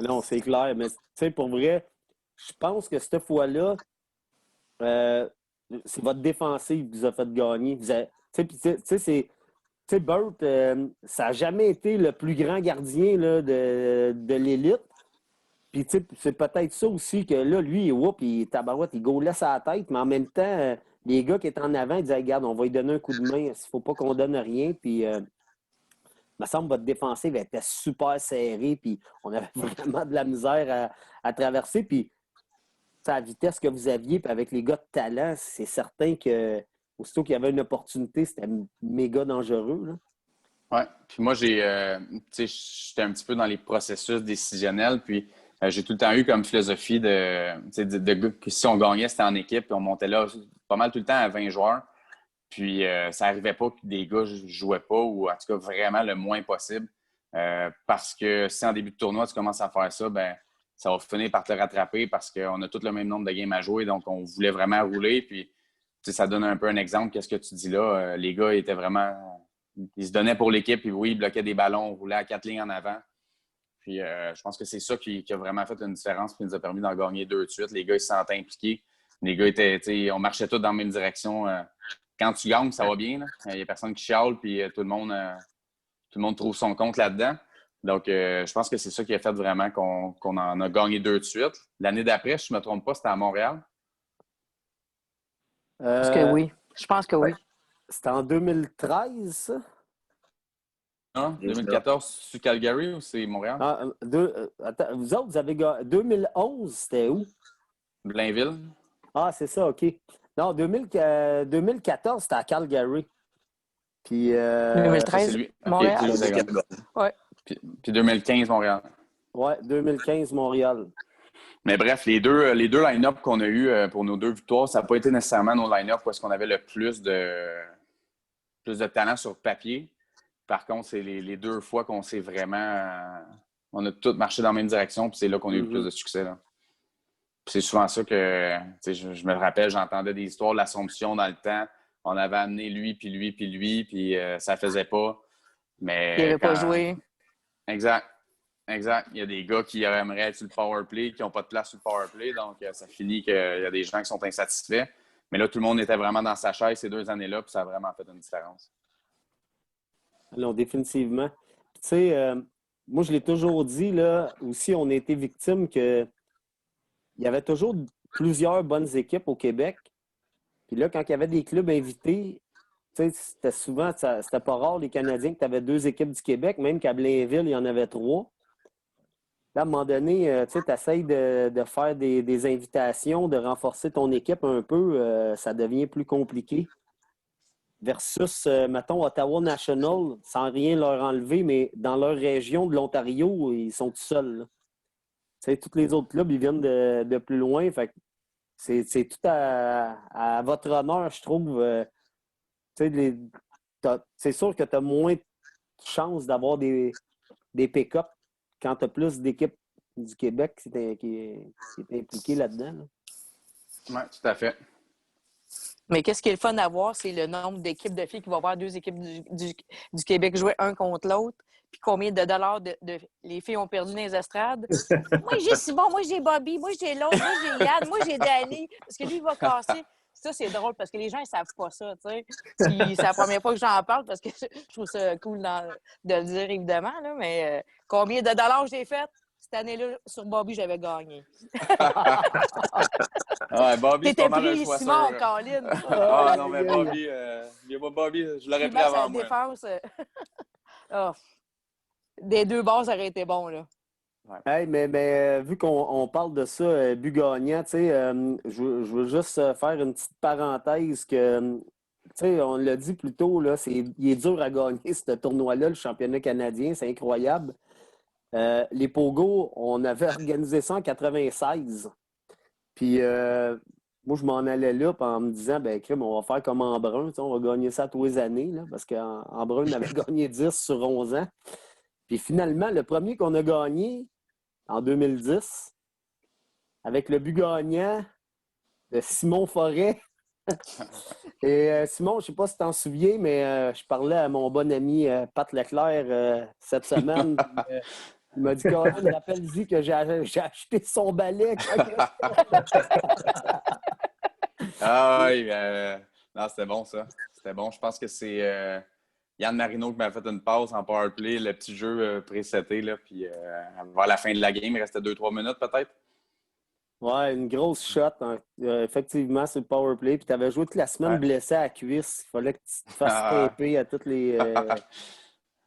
Non, c'est clair. Mais tu sais, pour vrai, je pense que cette fois-là, c'est votre défensive qui vous a fait gagner. Tu sais, Bert, ça n'a jamais été le plus grand gardien là, de l'élite. Puis, tu sais, c'est peut-être ça aussi que là, lui, il gaulait sa tête, mais en même temps, les gars qui étaient en avant, ils disaient, regarde, on va lui donner un coup de main, il ne faut pas qu'on donne rien. Puis, il me semble que votre défensive était super serrée, puis on avait vraiment de la misère à traverser. Puis, à la vitesse que vous aviez, puis avec les gars de talent, c'est certain que aussitôt qu'il y avait une opportunité, c'était méga dangereux.
Oui. Puis moi, j'étais un petit peu dans les processus décisionnels, puis j'ai tout le temps eu comme philosophie que si on gagnait, c'était en équipe, puis on montait là pas mal tout le temps à 20 joueurs. Puis ça n'arrivait pas que des gars ne jouaient pas, ou en tout cas vraiment le moins possible. Parce que si en début de tournoi, tu commences à faire ça, ben ça va finir par te rattraper parce qu'on a tous le même nombre de games à jouer, donc on voulait vraiment rouler. Puis ça donne un peu un exemple, qu'est-ce que tu dis là. Les gars étaient vraiment... Ils se donnaient pour l'équipe, puis oui, ils bloquaient des ballons, on roulait à 4 lignes en avant. Puis je pense que c'est ça qui a vraiment fait une différence, puis nous a permis d'en gagner 2 de suite. Les gars, ils se sentaient impliqués. Les gars étaient, on marchait tous dans la même direction. Quand tu gagnes, ça va bien. Il n'y a personne qui chiale, puis tout le monde trouve son compte là-dedans. Donc, je pense que c'est ça qui a fait vraiment qu'on en a gagné 2 de suite. L'année d'après, si je ne me trompe pas, c'était à Montréal.
Je pense que oui. Je pense que oui.
C'était en 2013, ça?
Hein? 2014, c'est Calgary ou c'est Montréal?
Ah, attends, vous autres, vous avez gagné. 2011, c'était où?
Blainville.
Ah, c'est ça, OK. Non, 2014, c'était à Calgary. Puis,
Ça,
2013,
c'est lui. OK,
Montréal.
c'est lui, c'est gagné.
Ouais.
Puis 2015, Montréal.
ouais, 2015, Montréal.
Mais bref, les deux line-up qu'on a eu pour nos 2 victoires, ça n'a pas été nécessairement nos line-up parce qu'on avait le plus de talent sur papier. Par contre, c'est les 2 fois qu'on s'est vraiment... on a tous marché dans la même direction, puis c'est là qu'on a eu le plus de succès. Là. Puis c'est souvent ça que... Je me rappelle, j'entendais des histoires de l'Assomption dans le temps. On avait amené lui, puis ça faisait pas. Mais
Il n'avait pas joué.
Exact. Il y a des gars qui aimeraient être sur le power play, qui n'ont pas de place sur le power play. Donc, ça finit qu'il y a des gens qui sont insatisfaits. Mais là, tout le monde était vraiment dans sa chaise ces 2 années-là, puis ça a vraiment fait une différence.
Non, définitivement. Tu sais, moi, je l'ai toujours dit, là, aussi, on a été victime que il y avait toujours plusieurs bonnes équipes au Québec. Puis là, quand il y avait des clubs invités, tu sais, c'était souvent, c'était pas rare, les Canadiens, que tu avais 2 équipes du Québec, même qu'à Blainville, il y en avait 3. Là, à un moment donné, tu essaies de faire des invitations, de renforcer ton équipe un peu, ça devient plus compliqué. Versus, mettons, Ottawa National, sans rien leur enlever, mais dans leur région de l'Ontario, ils sont tout seuls. Là. Tu sais, tous les autres clubs, ils viennent de plus loin. Fait que c'est tout à votre honneur, je trouve. Tu sais, c'est sûr que tu as moins de chances d'avoir des pick-up quand tu as plus d'équipes du Québec qui est impliquée là-dedans. Là.
Oui, tout à fait.
Mais qu'est-ce qui est le fun à voir, c'est le nombre d'équipes de filles qui vont voir 2 équipes du Québec jouer un contre l'autre. Puis combien de dollars les filles ont perdu dans les estrades. Moi, j'ai Simon, moi, j'ai Bobby, moi, j'ai l'autre, moi, j'ai Yann, moi, j'ai Danny. Parce que lui, il va casser. Ça, c'est drôle parce que les gens, ils savent pas ça, tu sais. Puis c'est la première fois que j'en parle parce que je trouve ça cool de le dire, évidemment. Là, mais combien de dollars j'ai fait? Cette année-là, sur Bobby, j'avais gagné.
Ouais, Bobby, c'est
T'étais
pas mal un
pris,
choix
Simon,
sûr.
Colin.
Ah non, mais Bobby, je l'aurais pris avant moi.
Défense. Oh. Des 2 bases, ça aurait été bon, là.
Ouais.
Hey, mais vu qu'on parle de ça, but gagnant, tu sais, je veux juste faire une petite parenthèse que, tu sais, on l'a dit plus tôt, là, il est dur à gagner ce tournoi-là, le championnat canadien, c'est incroyable. Les Pogo, on avait organisé ça en 96. Puis moi, je m'en allais là en me disant, ben crime, on va faire comme Embrun, on va gagner ça tous les années, là, parce qu'Embrun avait gagné 10 sur 11 ans. Puis finalement, le premier qu'on a gagné en 2010, avec le but gagnant de Simon Forêt. Et Simon, je ne sais pas si tu t'en souviens, mais je parlais à mon bon ami Pat Leclerc cette semaine. Il m'a dit, Colin, rappelle-y que j'ai acheté son balai.
Ah oui, non, c'était bon ça. C'était bon. Je pense que c'est Yann Marino qui m'a fait une passe en power play, le petit jeu préseté, là, puis vers la fin de la game, il restait 2-3 minutes peut-être.
Ouais, une grosse shot, hein. Effectivement, c'est le power play. Puis tu avais joué toute la semaine blessé à la cuisse. Il fallait que tu te fasses taper à toutes les.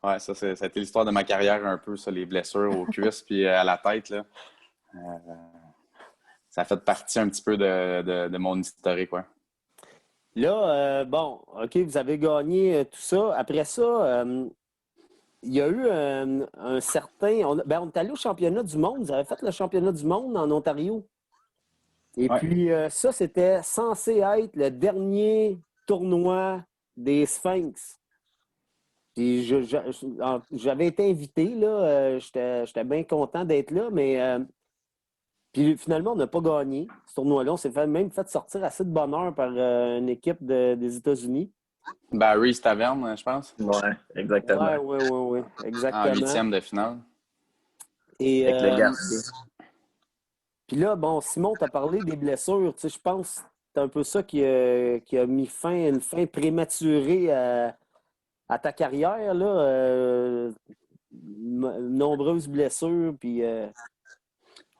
Ouais, ça a été l'histoire de ma carrière un peu, ça, les blessures aux cuisses puis à la tête. Là. Ça a fait partie un petit peu de mon historique. Ouais.
Là, bon, OK, vous avez gagné tout ça. Après ça, il y a eu un certain. On est allé au championnat du monde. Vous avez fait le championnat du monde en Ontario. Et puis, ça, c'était censé être le dernier tournoi des Sphinx. Puis j'avais été invité, là. J'étais bien content d'être là, mais puis finalement, on n'a pas gagné ce tournoi-là. On s'est même fait sortir assez de bonne heure par une équipe des États-Unis.
Barry's Taverne, je pense.
Oui, exactement.
Oui, exactement.
En 8e de finale.
Et,
avec le Garcia.
Puis là, bon, Simon, tu as parlé des blessures. Tu sais, je pense que c'est un peu ça qui a mis une fin prématurée à ta carrière. Là. nombreuses blessures. Puis,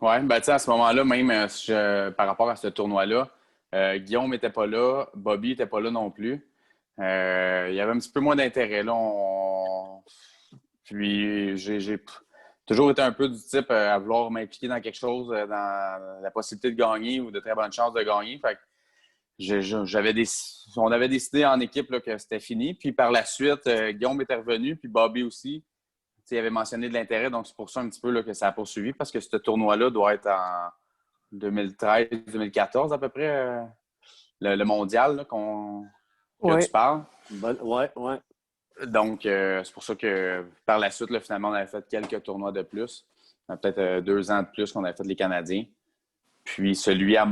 Oui, ben, tu sais, à ce moment-là, même par rapport à ce tournoi-là, Guillaume n'était pas là, Bobby n'était pas là non plus. Il y avait un petit peu moins d'intérêt. Là. Puis, j'ai toujours été un peu du type à vouloir m'impliquer dans quelque chose, dans la possibilité de gagner ou de très bonnes chances de gagner. Fait que on avait décidé en équipe là, que c'était fini. Puis par la suite, Guillaume était revenu, puis Bobby aussi. Il avait mentionné de l'intérêt, donc c'est pour ça un petit peu là, que ça a poursuivi, parce que ce tournoi-là doit être en 2013-2014 à peu près, le mondial là, que tu parles.
Ouais.
Donc, c'est pour ça que par la suite, là, finalement, on avait fait quelques tournois de plus. Peut-être 2 ans de plus qu'on avait fait les Canadiens. Puis celui à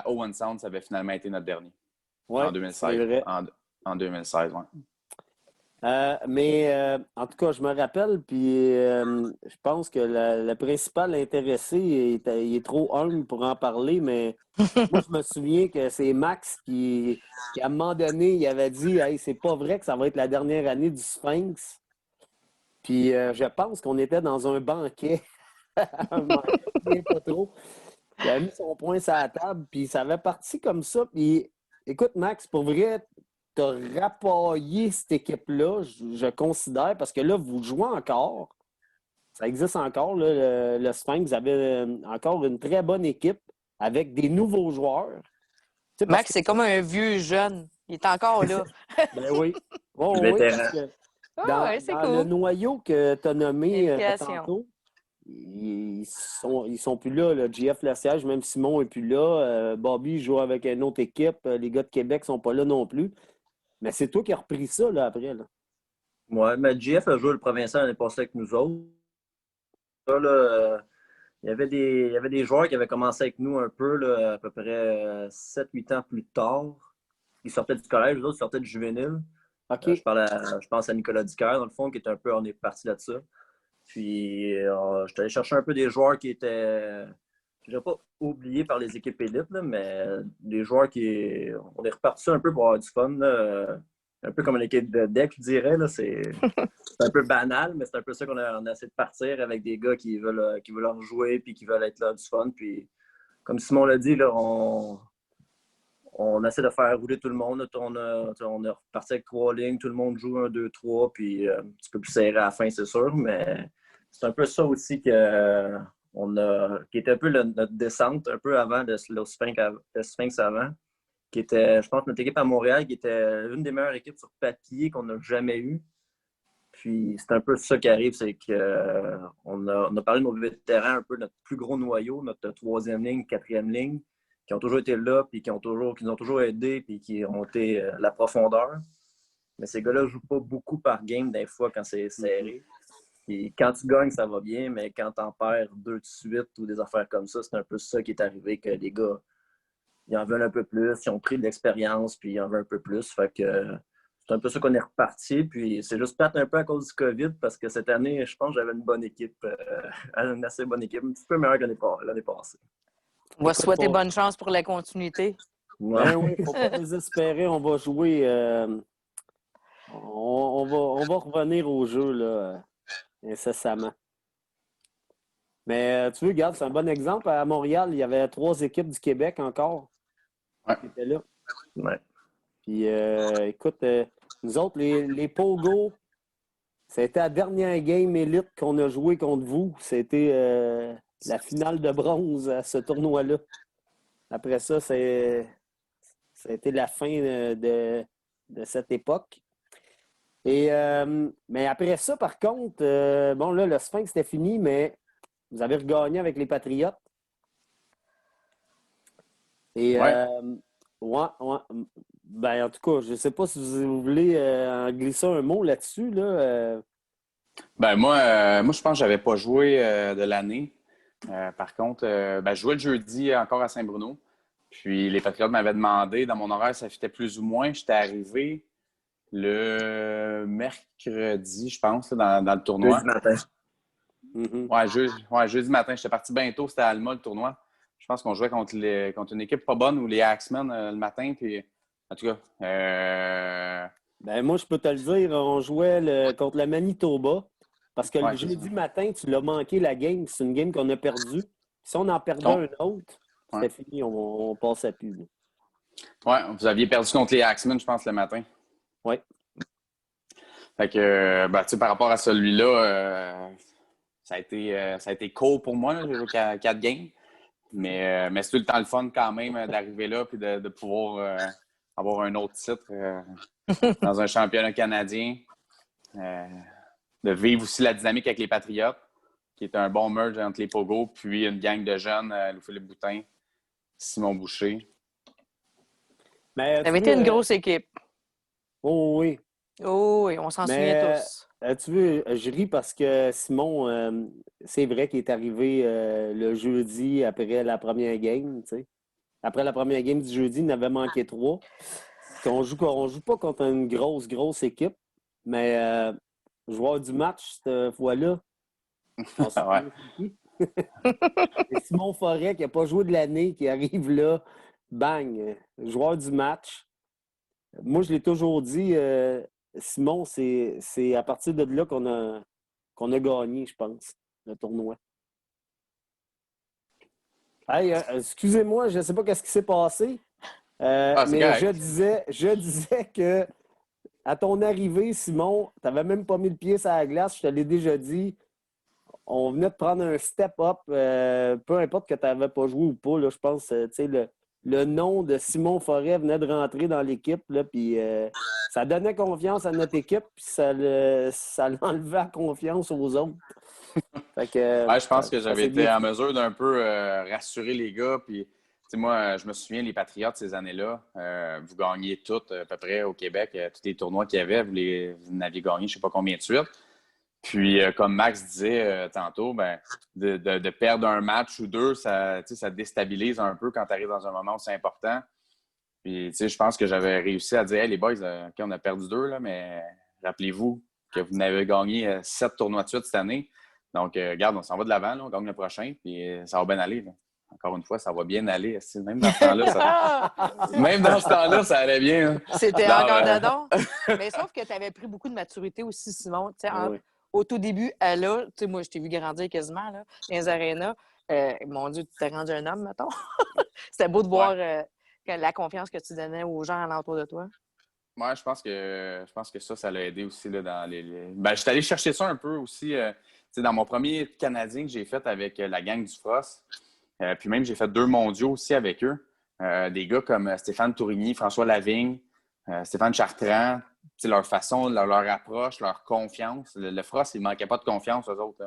Owen Sound, ça avait finalement été notre dernier.
Ouais,
En 2016.
c'est vrai.
En 2016, oui.
Mais en tout cas, je me rappelle, puis je pense que le principal intéressé, il est trop humble pour en parler, mais moi, je me souviens que c'est Max qui, à un moment donné, il avait dit Hey, c'est pas vrai que ça va être la dernière année du Sphinx. Puis je pense qu'on était dans un banquet. Je m'en souviens pas trop. Il a mis son poing sur la table, puis ça avait parti comme ça. Puis écoute, Max, pour vrai, tu as rapaillé cette équipe-là, je considère, parce que là, vous jouez encore. Ça existe encore, là, le Sphinx. Vous avez encore une très bonne équipe avec des nouveaux joueurs. Tu sais, parce
Max, c'est comme un vieux jeune. Il est encore là.
Ben oui. Oh,
Le
oui,
vétéran.
parce que
Ah ouais, c'est
dans le
cool.
noyau que tu as nommé
Implication.
tantôt, ils sont plus là. JF Lasiège, même Simon n'est plus là. Bobby joue avec une autre équipe. Les gars de Québec ne sont pas là non plus. Mais c'est toi qui as repris ça là, après. Là.
Ouais, mais JF a joué le provincial l'année passée avec nous autres. Là, il y avait des joueurs qui avaient commencé avec nous un peu, là, à peu près 7-8 ans plus tard. Ils sortaient du collège, les autres sortaient du juvénile.
OK.
Je pense à Nicolas Dicker, dans le fond, qui était un peu, on est parti là de ça. Puis, je suis allé chercher un peu des joueurs qui étaient, je dirais pas oubliés par les équipes élites, là, mais des joueurs qui. On est reparti un peu pour avoir du fun. Là. Un peu comme une équipe de deck, je dirais. Là. C'est un peu banal, mais c'est un peu ça on a essayé de partir avec des gars qui veulent en jouer puis qui veulent être là du fun. Puis, comme Simon l'a dit, là, on essaie de faire rouler tout le monde. On a reparti avec 3 lignes, tout le monde joue 1, 2, 3, puis un petit peu plus serré à la fin, c'est sûr, mais c'est un peu ça aussi qui était un peu notre descente, un peu avant le Sphinx avant, qui était, je pense, notre équipe à Montréal, qui était une des meilleures équipes sur papier qu'on n'a jamais eues. Puis c'est un peu ça qui arrive, c'est qu'on a parlé de nos vétérans, un peu notre plus gros noyau, notre 3e ligne, 4e ligne, qui ont toujours été là, puis qui nous ont toujours aidés, puis qui ont été la profondeur. Mais ces gars-là ne jouent pas beaucoup par game, des fois, quand c'est serré. Puis quand tu gagnes, ça va bien, mais quand tu en perds 2 de suite ou des affaires comme ça, c'est un peu ça qui est arrivé, que les gars, ils en veulent un peu plus, ils ont pris de l'expérience, puis ils en veulent un peu plus. Fait que c'est un peu ça qu'on est reparti. Puis c'est juste plate un peu à cause du COVID, parce que cette année, je pense que j'avais une bonne équipe, une assez bonne équipe, un petit peu meilleure que l'année passée.
On va souhaiter bonne chance pour la continuité.
Ouais.
Ben oui, il ne faut pas désespérer. On va jouer. On va revenir au jeu là, incessamment. Mais tu veux, regarde, c'est un bon exemple. À Montréal, il y avait 3 équipes du Québec encore qui étaient là.
Ouais.
Puis écoute, nous autres, les Pogo, c'était la dernière game élite qu'on a joué contre vous. C'était la finale de bronze à ce tournoi-là. Après ça, ça a été la fin de cette époque. Et, mais après ça, par contre, bon, là, le Sphinx, c'était fini, mais vous avez regagné avec les Patriotes. Et,
Ouais.
ouais. Ben, en tout cas, je ne sais pas si vous voulez en glisser un mot là-dessus. Là,
Ben moi, je pense que je n'avais pas joué de l'année. Par contre, je jouais le jeudi encore à Saint-Bruno. Puis les Patriotes m'avaient demandé, dans mon horaire, ça fitait plus ou moins. J'étais arrivé le mercredi, je pense, là, dans le tournoi.
Jeudi matin.
Mm-hmm.
Jeudi matin. J'étais parti bientôt, c'était à Alma le tournoi. Je pense qu'on jouait contre une équipe pas bonne ou les Axemen le matin. Puis, en tout cas,
Ben, moi, je peux te le dire, on jouait contre le Manitoba. Parce que le
Ouais, c'est
jeudi
ça.
matin, tu l'as manqué la game. C'est une game qu'on a perdue. Si on en perdait
Con-
un autre,
Ouais.
c'était fini. On passait plus. Là.
Ouais, vous aviez perdu contre les Axemen, je pense, le matin.
Oui.
Fait que, ben, tu sais, par rapport à celui-là, ça a été court pour moi. Là. J'ai joué 4 games. Mais c'est tout le temps le fun quand même d'arriver là et de pouvoir avoir un autre titre dans un championnat canadien. De vivre aussi la dynamique avec les Patriotes, qui est un bon merge entre les Pogo, puis une gang de jeunes, Louis-Philippe Boutin, Simon Boucher.
Mais,
Ça avait été une grosse équipe.
Oh oui.
Oh oui, on s'en souvient tous.
Tu veux, je ris parce que Simon, c'est vrai qu'il est arrivé le jeudi après la première game. Tu sais. Après la première game du jeudi, il en avait manqué 3. On joue pas contre une grosse équipe, mais joueur du match cette fois-là, on sait
Ouais.
c'est qui. C'est Simon Forêt qui n'a pas joué de l'année, qui arrive là, bang, joueur du match. Moi, je l'ai toujours dit, Simon, c'est à partir de là qu'on a gagné, je pense, le tournoi. Hey, excusez-moi, je ne sais pas ce qui s'est passé,
C'est
mais
correct.
je disais que à ton arrivée, Simon, tu n'avais même pas mis le pied sur la glace, je te l'ai déjà dit. On venait de prendre un step-up, peu importe que tu n'avais pas joué ou pas, là, je pense, tu sais, le nom de Simon Forêt venait de rentrer dans l'équipe, là, puis ça donnait confiance à notre équipe, puis ça l'enlevait la confiance aux autres. Fait que,
Ouais, je pense que
ça
j'avais
s'est
été
bien
en
fait.
mesure d'un peu rassurer les gars. Puis, tu sais, moi, je me souviens, les Patriotes, ces années-là, vous gagniez toutes, à peu près au Québec, tous les tournois qu'il y avait, vous n'aviez gagné je ne sais pas combien de suite. Puis, comme Max disait tantôt, ben, de perdre un match ou deux, ça, ça déstabilise un peu quand tu arrives dans un moment où c'est important. Puis, je pense que j'avais réussi à dire, hey, les boys, OK, on a perdu 2, là, mais rappelez-vous que vous n'avez gagné 7 tournois de suite cette année. Donc, regarde, on s'en va de l'avant, là, on gagne le prochain, puis ça va bien aller. Là. Encore une fois, ça va bien aller. Même dans ce temps-là, même dans ce temps-là, ça allait bien. Hein.
C'était
Non,
encore d'adon. Mais sauf que tu avais pris beaucoup de maturité aussi, Simon.
Oui.
Au tout début, là, moi, je t'ai vu grandir quasiment là, dans les arénas. Mon Dieu, tu t'es rendu un homme, mettons. C'était beau de voir la confiance que tu donnais aux gens alentour de toi.
Moi, je pense que ça l'a aidé aussi là, dans les. Ben, je suis allé chercher ça un peu aussi dans mon premier Canadien que j'ai fait avec la gang du Frost. Puis même, j'ai fait 2 mondiaux aussi avec eux. Des gars comme Stéphane Tourigny, François Lavigne, Stéphane Chartrand. Leur façon, leur approche, leur confiance. Le Frost, il ne manquait pas de confiance aux autres.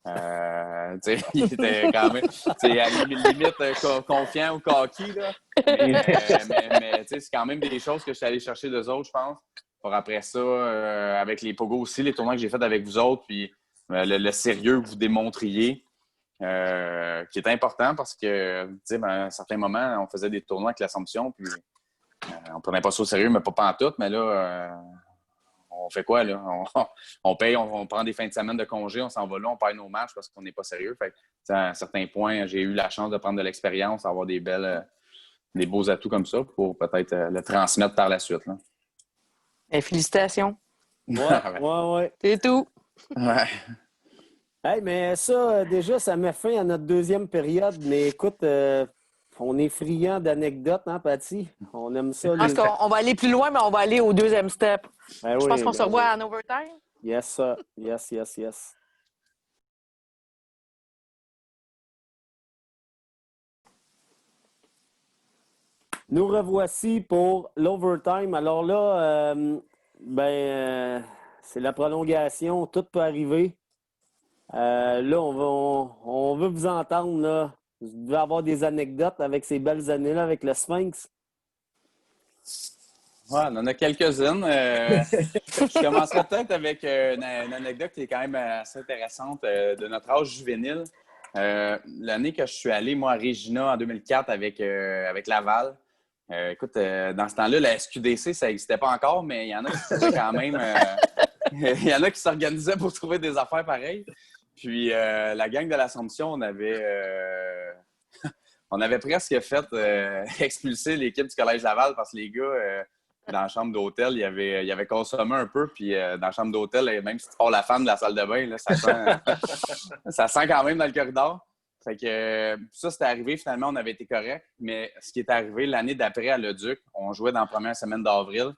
Là. Il était quand même à limite confiant ou cocky. Là. Mais c'est quand même des choses que je suis allé chercher d'eux autres, je pense. Pour après ça, avec les Pogo aussi, les tournois que j'ai faits avec vous autres, puis le sérieux que vous démontriez, qui est important parce que à un certain moment, on faisait des tournois avec l'Assomption, puis on prenait pas ça au sérieux, mais pas pantoute. Mais là, on fait quoi, là? On paye, on prend des fins de semaine de congé, on s'en va là, on perd nos matchs parce qu'on n'est pas sérieux. Fait que, à un certain point, j'ai eu la chance de prendre de l'expérience, avoir des beaux atouts comme ça pour peut-être le transmettre par la suite. Là.
Et félicitations.
Ouais.
C'est tout.
Ouais.
Hey, mais ça, déjà, ça met fin à notre deuxième période. Mais écoute, on est friand d'anecdotes, hein, Patty? On aime ça.
Je pense qu'on va aller plus loin, mais on va aller au deuxième step.
Ben
Je
oui,
pense qu'on se
ben
revoit
oui.
en overtime.
Yes, sir. Yes. Nous revoici pour l'overtime. Alors là, c'est la prolongation. Tout peut arriver. Là, on veut vous entendre. Là. Vous devez avoir des anecdotes avec ces belles années-là avec le Sphinx.
Ouais, on en a quelques-unes. Je commencerai peut-être avec une anecdote qui est quand même assez intéressante de notre âge juvénile. L'année que je suis allé, moi, à Regina en 2004 avec Laval. Écoute, dans ce temps-là, la SQDC, ça n'existait pas encore, mais il y en a qui trouvaient quand même. Il y en a qui s'organisaient pour trouver des affaires pareilles. Puis la gang de l'Assomption, on avait presque fait expulser l'équipe du Collège Laval parce que les gars dans la chambre d'hôtel, il avait consommé un peu. Puis dans la chambre d'hôtel, même si tu pars la femme de la salle de bain, là, ça sent quand même dans le corridor. Fait que ça, c'était arrivé. Finalement, on avait été correct. Mais ce qui est arrivé l'année d'après à Leduc, on jouait dans la première semaine d'avril.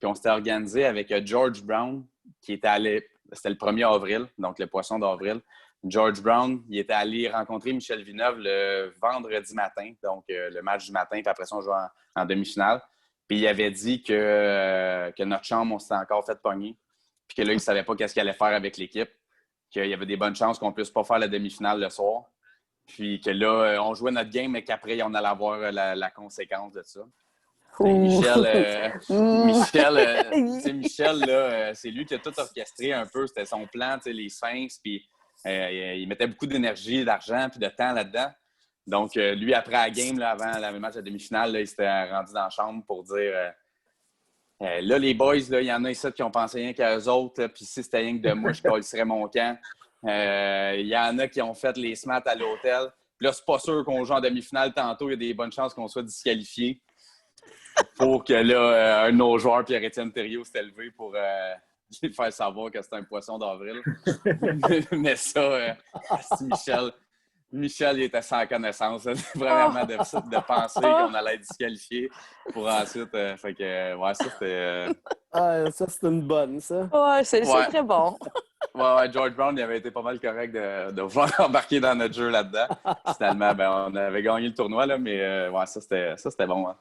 Puis on s'était organisé avec George Brown, qui était allé. C'était le 1er avril, donc le poisson d'avril. George Brown, il était allé rencontrer Michel Villeneuve le vendredi matin, donc le match du matin, puis après ça, on jouait en demi-finale. Puis il avait dit que notre chambre, on s'était encore fait pogner, puis que là, il ne savait pas qu'est-ce qu'il allait faire avec l'équipe, qu'il y avait des bonnes chances qu'on ne puisse pas faire la demi-finale le soir, puis que là, on jouait notre game, mais qu'après, on allait avoir la conséquence de ça. Michel, là, c'est lui qui a tout orchestré un peu. C'était son plan, les Sphinx, puis il mettait beaucoup d'énergie, d'argent, puis de temps là-dedans. Donc, lui, après la game, là, avant le match de demi-finale, là, il s'était rendu dans la chambre pour dire là, les boys, il y en a ici qui ont pensé rien qu'à eux autres, puis si c'était rien que de moi, je calisserais mon camp. Il y en a qui ont fait les smats à l'hôtel. Puis là, c'est pas sûr qu'on joue en demi-finale tantôt. Il y a des bonnes chances qu'on soit disqualifié. Pour que là, un de nos joueurs, Pierre-Étienne Thériault, s'était levé pour lui faire savoir que c'était un poisson d'avril. Mais ça, Michel, il était sans connaissance. Vraiment de penser qu'on allait être disqualifié pour ensuite. Fait que, ouais, ça, c'était.
Ça, c'est une bonne, ça.
Ouais, c'est très bon.
Ouais, George Brown, il avait été pas mal correct de vouloir embarquer dans notre jeu là-dedans. Finalement, on avait gagné le tournoi, là, mais ouais, ça, c'était bon. Hein.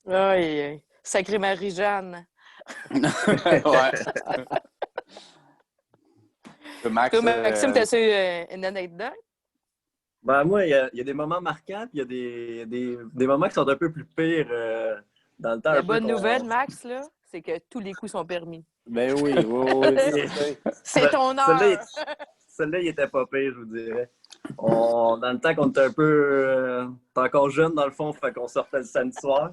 Oui, sacrée Marie-Jeanne.
Ouais.
Toi, Maxime, t'as-tu une anecdote?
Ben, moi, il y a des moments marquants, puis il y a des moments qui sont un peu plus pires dans le temps.
La bonne nouvelle, Max, là, c'est que tous les coups sont permis.
Ben oui.
C'est ton heure!
Celle-là, il était pas pire, je vous dirais. Dans le temps qu'on était un peu... encore jeune, dans le fond, fait qu'on sortait le samedi soir.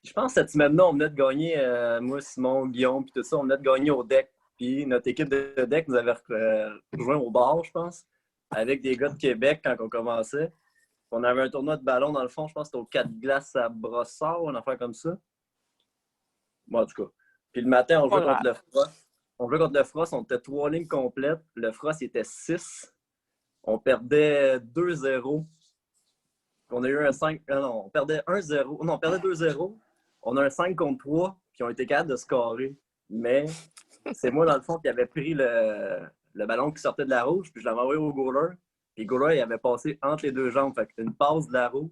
Je pense que cette semaine-là, on venait de gagner, moi, Simon, Guillaume, puis tout ça, on venait de gagner au deck. Puis notre équipe de deck nous avait rejoint au bar, je pense, avec des gars de Québec quand on commençait. On avait un tournoi de ballon, dans le fond, je pense que c'était aux 4 glaces à Brossard, ou une affaire comme ça. Bon, en tout cas. Puis le matin, on jouait contre le Frost. On jouait contre le Frost, on était 3 lignes complètes. Le Frost, il était 6. On perdait 2-0. On a eu un 5... Non, on perdait 1-0. Non, on perdait 2-0. On a un 5 contre 3, puis on était capables de scorer. Mais c'est moi, dans le fond, qui avait pris le ballon qui sortait de la rouge, puis je l'avais envoyé au goaler. Puis le goaler, il avait passé entre les deux jambes. Fait qu'une passe de la rouge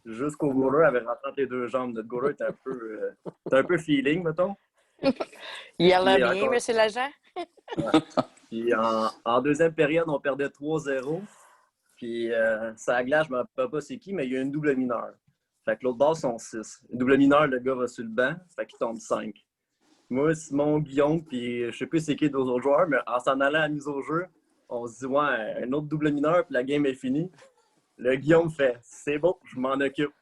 jusqu'au goaler, avait rentré entre les deux jambes. Notre goaler était un peu feeling, mettons.
Il a l'air bien, monsieur l'agent.
Ouais. Puis en deuxième période, on perdait 3-0. Puis ça a glace, je ne me rappelle pas c'est qui, mais il y a une double mineure. Fait que l'autre bord sont 6. Une double mineure, le gars va sur le banc, fait qu'il tombe 5. Moi, Simon, Guillaume, puis je sais plus c'est qui d'autres autres joueurs, mais en s'en allant à la mise au jeu, on se dit, ouais, un autre double mineur, puis la game est finie. Le Guillaume fait, c'est bon, je m'en occupe.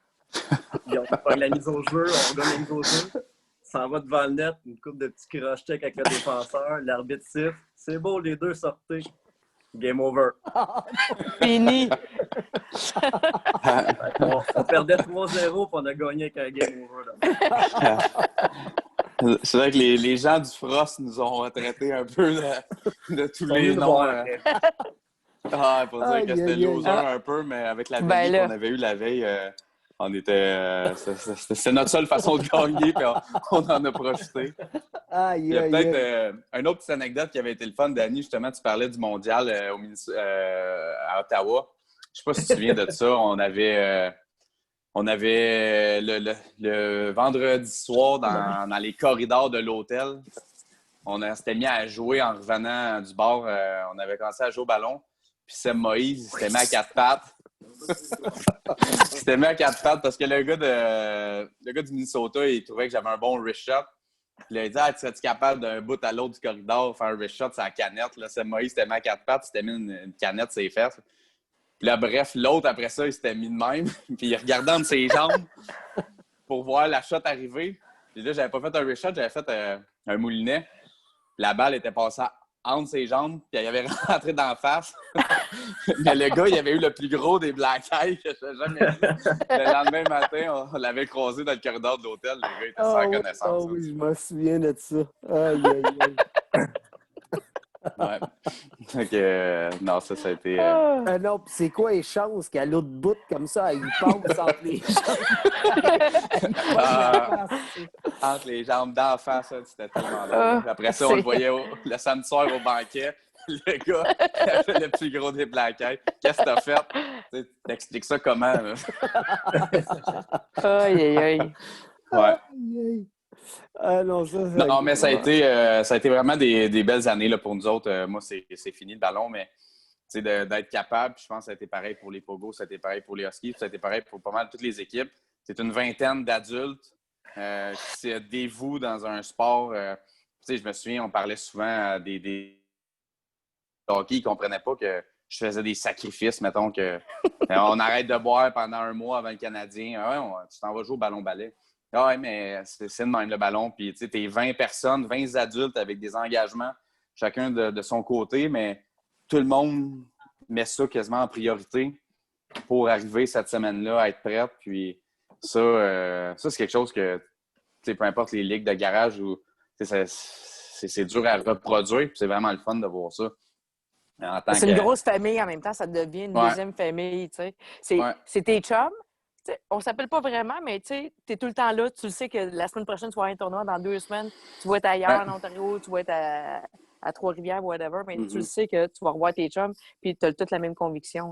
Puis on fait la mise au jeu, on donne la mise au jeu. S'en va devant le net, une coupe de petits cross-check avec le défenseur, l'arbitre siffle. C'est beau, les deux sortez. Game over.
Fini.
On perdait 3-0 puis on a gagné avec un game over.
C'est vrai que les gens du Frost nous ont traités un peu de tous les noms. Pour dire que c'était loser un peu, mais avec la veille qu'on avait eue la veille, on était. C'est notre seule façon de gagner, puis on en a profité. Il y a peut-être une autre petite anecdote qui avait été le fun, Danny. Justement, tu parlais du mondial à Ottawa. Je ne sais pas si tu te souviens de ça. On avait le vendredi soir dans les corridors de l'hôtel. On s'était mis à jouer en revenant du bar. On avait commencé à jouer au ballon. Puis Seb Moïse, il s'était mis à 4 pattes. Il s'était mis à 4 pattes parce que le gars du Minnesota, il trouvait que j'avais un bon wrist shot. Puis il a dit, serais-tu capable d'un bout à l'autre du corridor faire un wrist shot sur la canette? Là, Seb Moïse s'était mis à 4 pattes, il s'était mis une canette sur les fesses. Puis là, bref, l'autre, après ça, il s'était mis de même. Puis il regardait entre ses jambes pour voir la shot arriver. Puis là, j'avais pas fait un wrist shot, j'avais fait un moulinet. La balle était passée entre ses jambes, puis elle avait rentré d'en face. Mais le gars, il avait eu le plus gros des black eyes que j'ai jamais vu. Le lendemain matin, on l'avait croisé dans le corridor de l'hôtel. Le gars était sans connaissance.
Oh oui, je me souviens de ça. Aïe, aïe, aïe.
Ouais. Donc, non, ça a été...
Non, pis c'est quoi les chances qu'à l'autre bout, comme ça, il passe entre les jambes?
Entre les jambes d'en face, c'était tellement drôle. Après ça, on le voyait le samedi soir au banquet. Le gars, il avait le plus gros des black eyes. Qu'est-ce que t'as fait? T'expliques ça comment? Là?
Aïe, aïe, aïe.
Ouais.
Non,
Non, mais ça a été vraiment des belles années là, pour nous autres. Moi, c'est fini le ballon, mais d'être capable, je pense que ça a été pareil pour les Pogos, ça a été pareil pour les Huskies, ça a été pareil pour pas mal toutes les équipes. C'est une vingtaine d'adultes qui se dévouent dans un sport. Je me souviens, on parlait souvent à des hockey, ils ne comprenaient pas que je faisais des sacrifices, mettons que on arrête de boire pendant un mois avant le Canadien. Ah ouais, tu t'en vas jouer au ballon-ballet. Ah ouais, mais c'est de même le ballon. Puis tu sais, t'es 20 personnes, 20 adultes avec des engagements, chacun de son côté, mais tout le monde met ça quasiment en priorité pour arriver cette semaine-là à être prête. Puis ça c'est quelque chose que, peu importe les ligues de garage, c'est dur à reproduire. Puis c'est vraiment le fun de voir ça.
C'est une grosse famille en même temps, ça devient une deuxième famille. C'est tes chums. T'sais, on s'appelle pas vraiment, mais tu es tout le temps là. Tu le sais que la semaine prochaine, tu vas avoir un tournoi dans 2 semaines. Tu vas être ailleurs en Ontario, tu vas être à Trois-Rivières, whatever, mais tu le sais que tu vas revoir tes chums puis tu as toute la même conviction.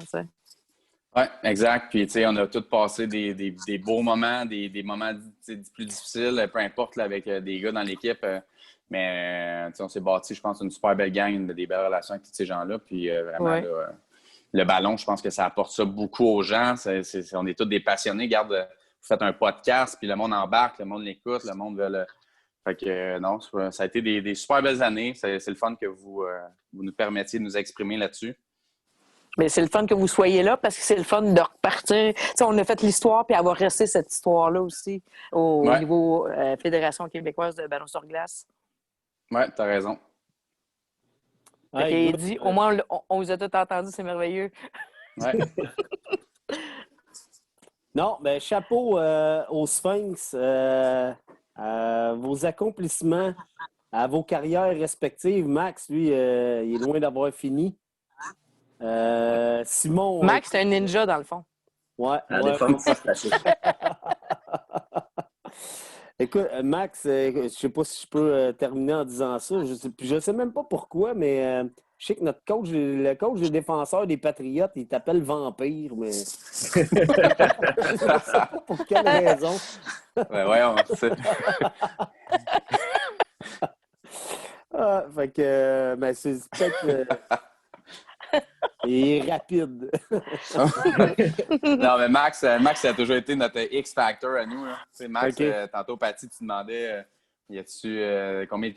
Oui, exact. Puis, on a tous passé des beaux moments, des moments plus difficiles, peu importe, là, avec des gars dans l'équipe. Mais on s'est bâti, je pense, une super belle gang, des belles relations avec tous ces gens-là. Puis, vraiment, là, le ballon, je pense que ça apporte ça beaucoup aux gens. On est tous des passionnés. Regarde, vous faites un podcast, puis le monde embarque, le monde l'écoute, le monde veut le... Fait que non, ça a été des super belles années. C'est le fun que vous nous permettiez de nous exprimer là-dessus.
Mais c'est le fun que vous soyez là parce que c'est le fun de repartir. T'sais, on a fait l'histoire puis avoir resté cette histoire-là aussi au niveau Fédération québécoise de ballon sur glace.
Oui, t'as raison.
Il dit, au moins, on vous a tous entendus, c'est merveilleux.
Ouais.
Non, mais chapeau au Sphinx, vos accomplissements à vos carrières respectives. Max, lui, il est loin d'avoir fini. Simon...
Max, c'est un ninja, dans le fond.
Ouais.
À la défense, c'est facile.
Écoute, Max, je ne sais pas si je peux terminer en disant ça. Je ne sais même pas pourquoi, mais je sais que notre coach, le coach des défenseurs des Patriotes, il t'appelle Vampire, mais... je ne sais pas pour quelle raison.
Ouais, sait.
Fait que, ben, c'est peut-être... il est rapide.
Non, mais Max, ça a toujours été notre X-Factor à nous. Max, tantôt, Patty, tu demandais y a-tu combien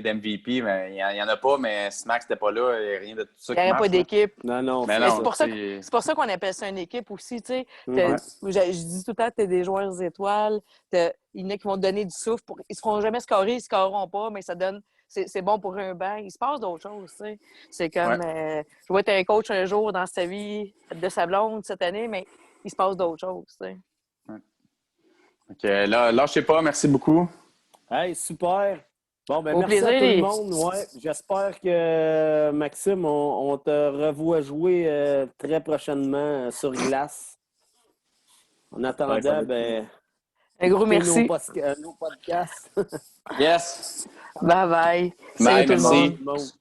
d'MVP? Ben, il n'y en a pas, mais si Max n'était pas là, il n'y a rien de tout ça.
Il n'y aurait pas d'équipe.
Non.
Mais c'est pour ça qu'on appelle ça une équipe aussi. Je dis tout le temps que tu as des joueurs étoiles. Il y en a qui vont te donner du souffle. Ils ne se feront jamais scorer, ils ne scoreront pas, mais ça donne. C'est bon pour un banc. Il se passe d'autres choses. C'est comme je vais être un coach un jour dans sa vie de sa blonde cette année, mais il se passe d'autres choses.
OK, là, je sais pas. Merci beaucoup.
Hey, super. Bon, ben
Au
merci
plaisir,
à tout le monde. Ouais, j'espère que, Maxime, on te revoit jouer très prochainement sur glace. En attendant, ben...
Un gros merci.
Nos podcasts.
Yes.
Bye-bye.
Bye,
Salut tout le
merci.
monde.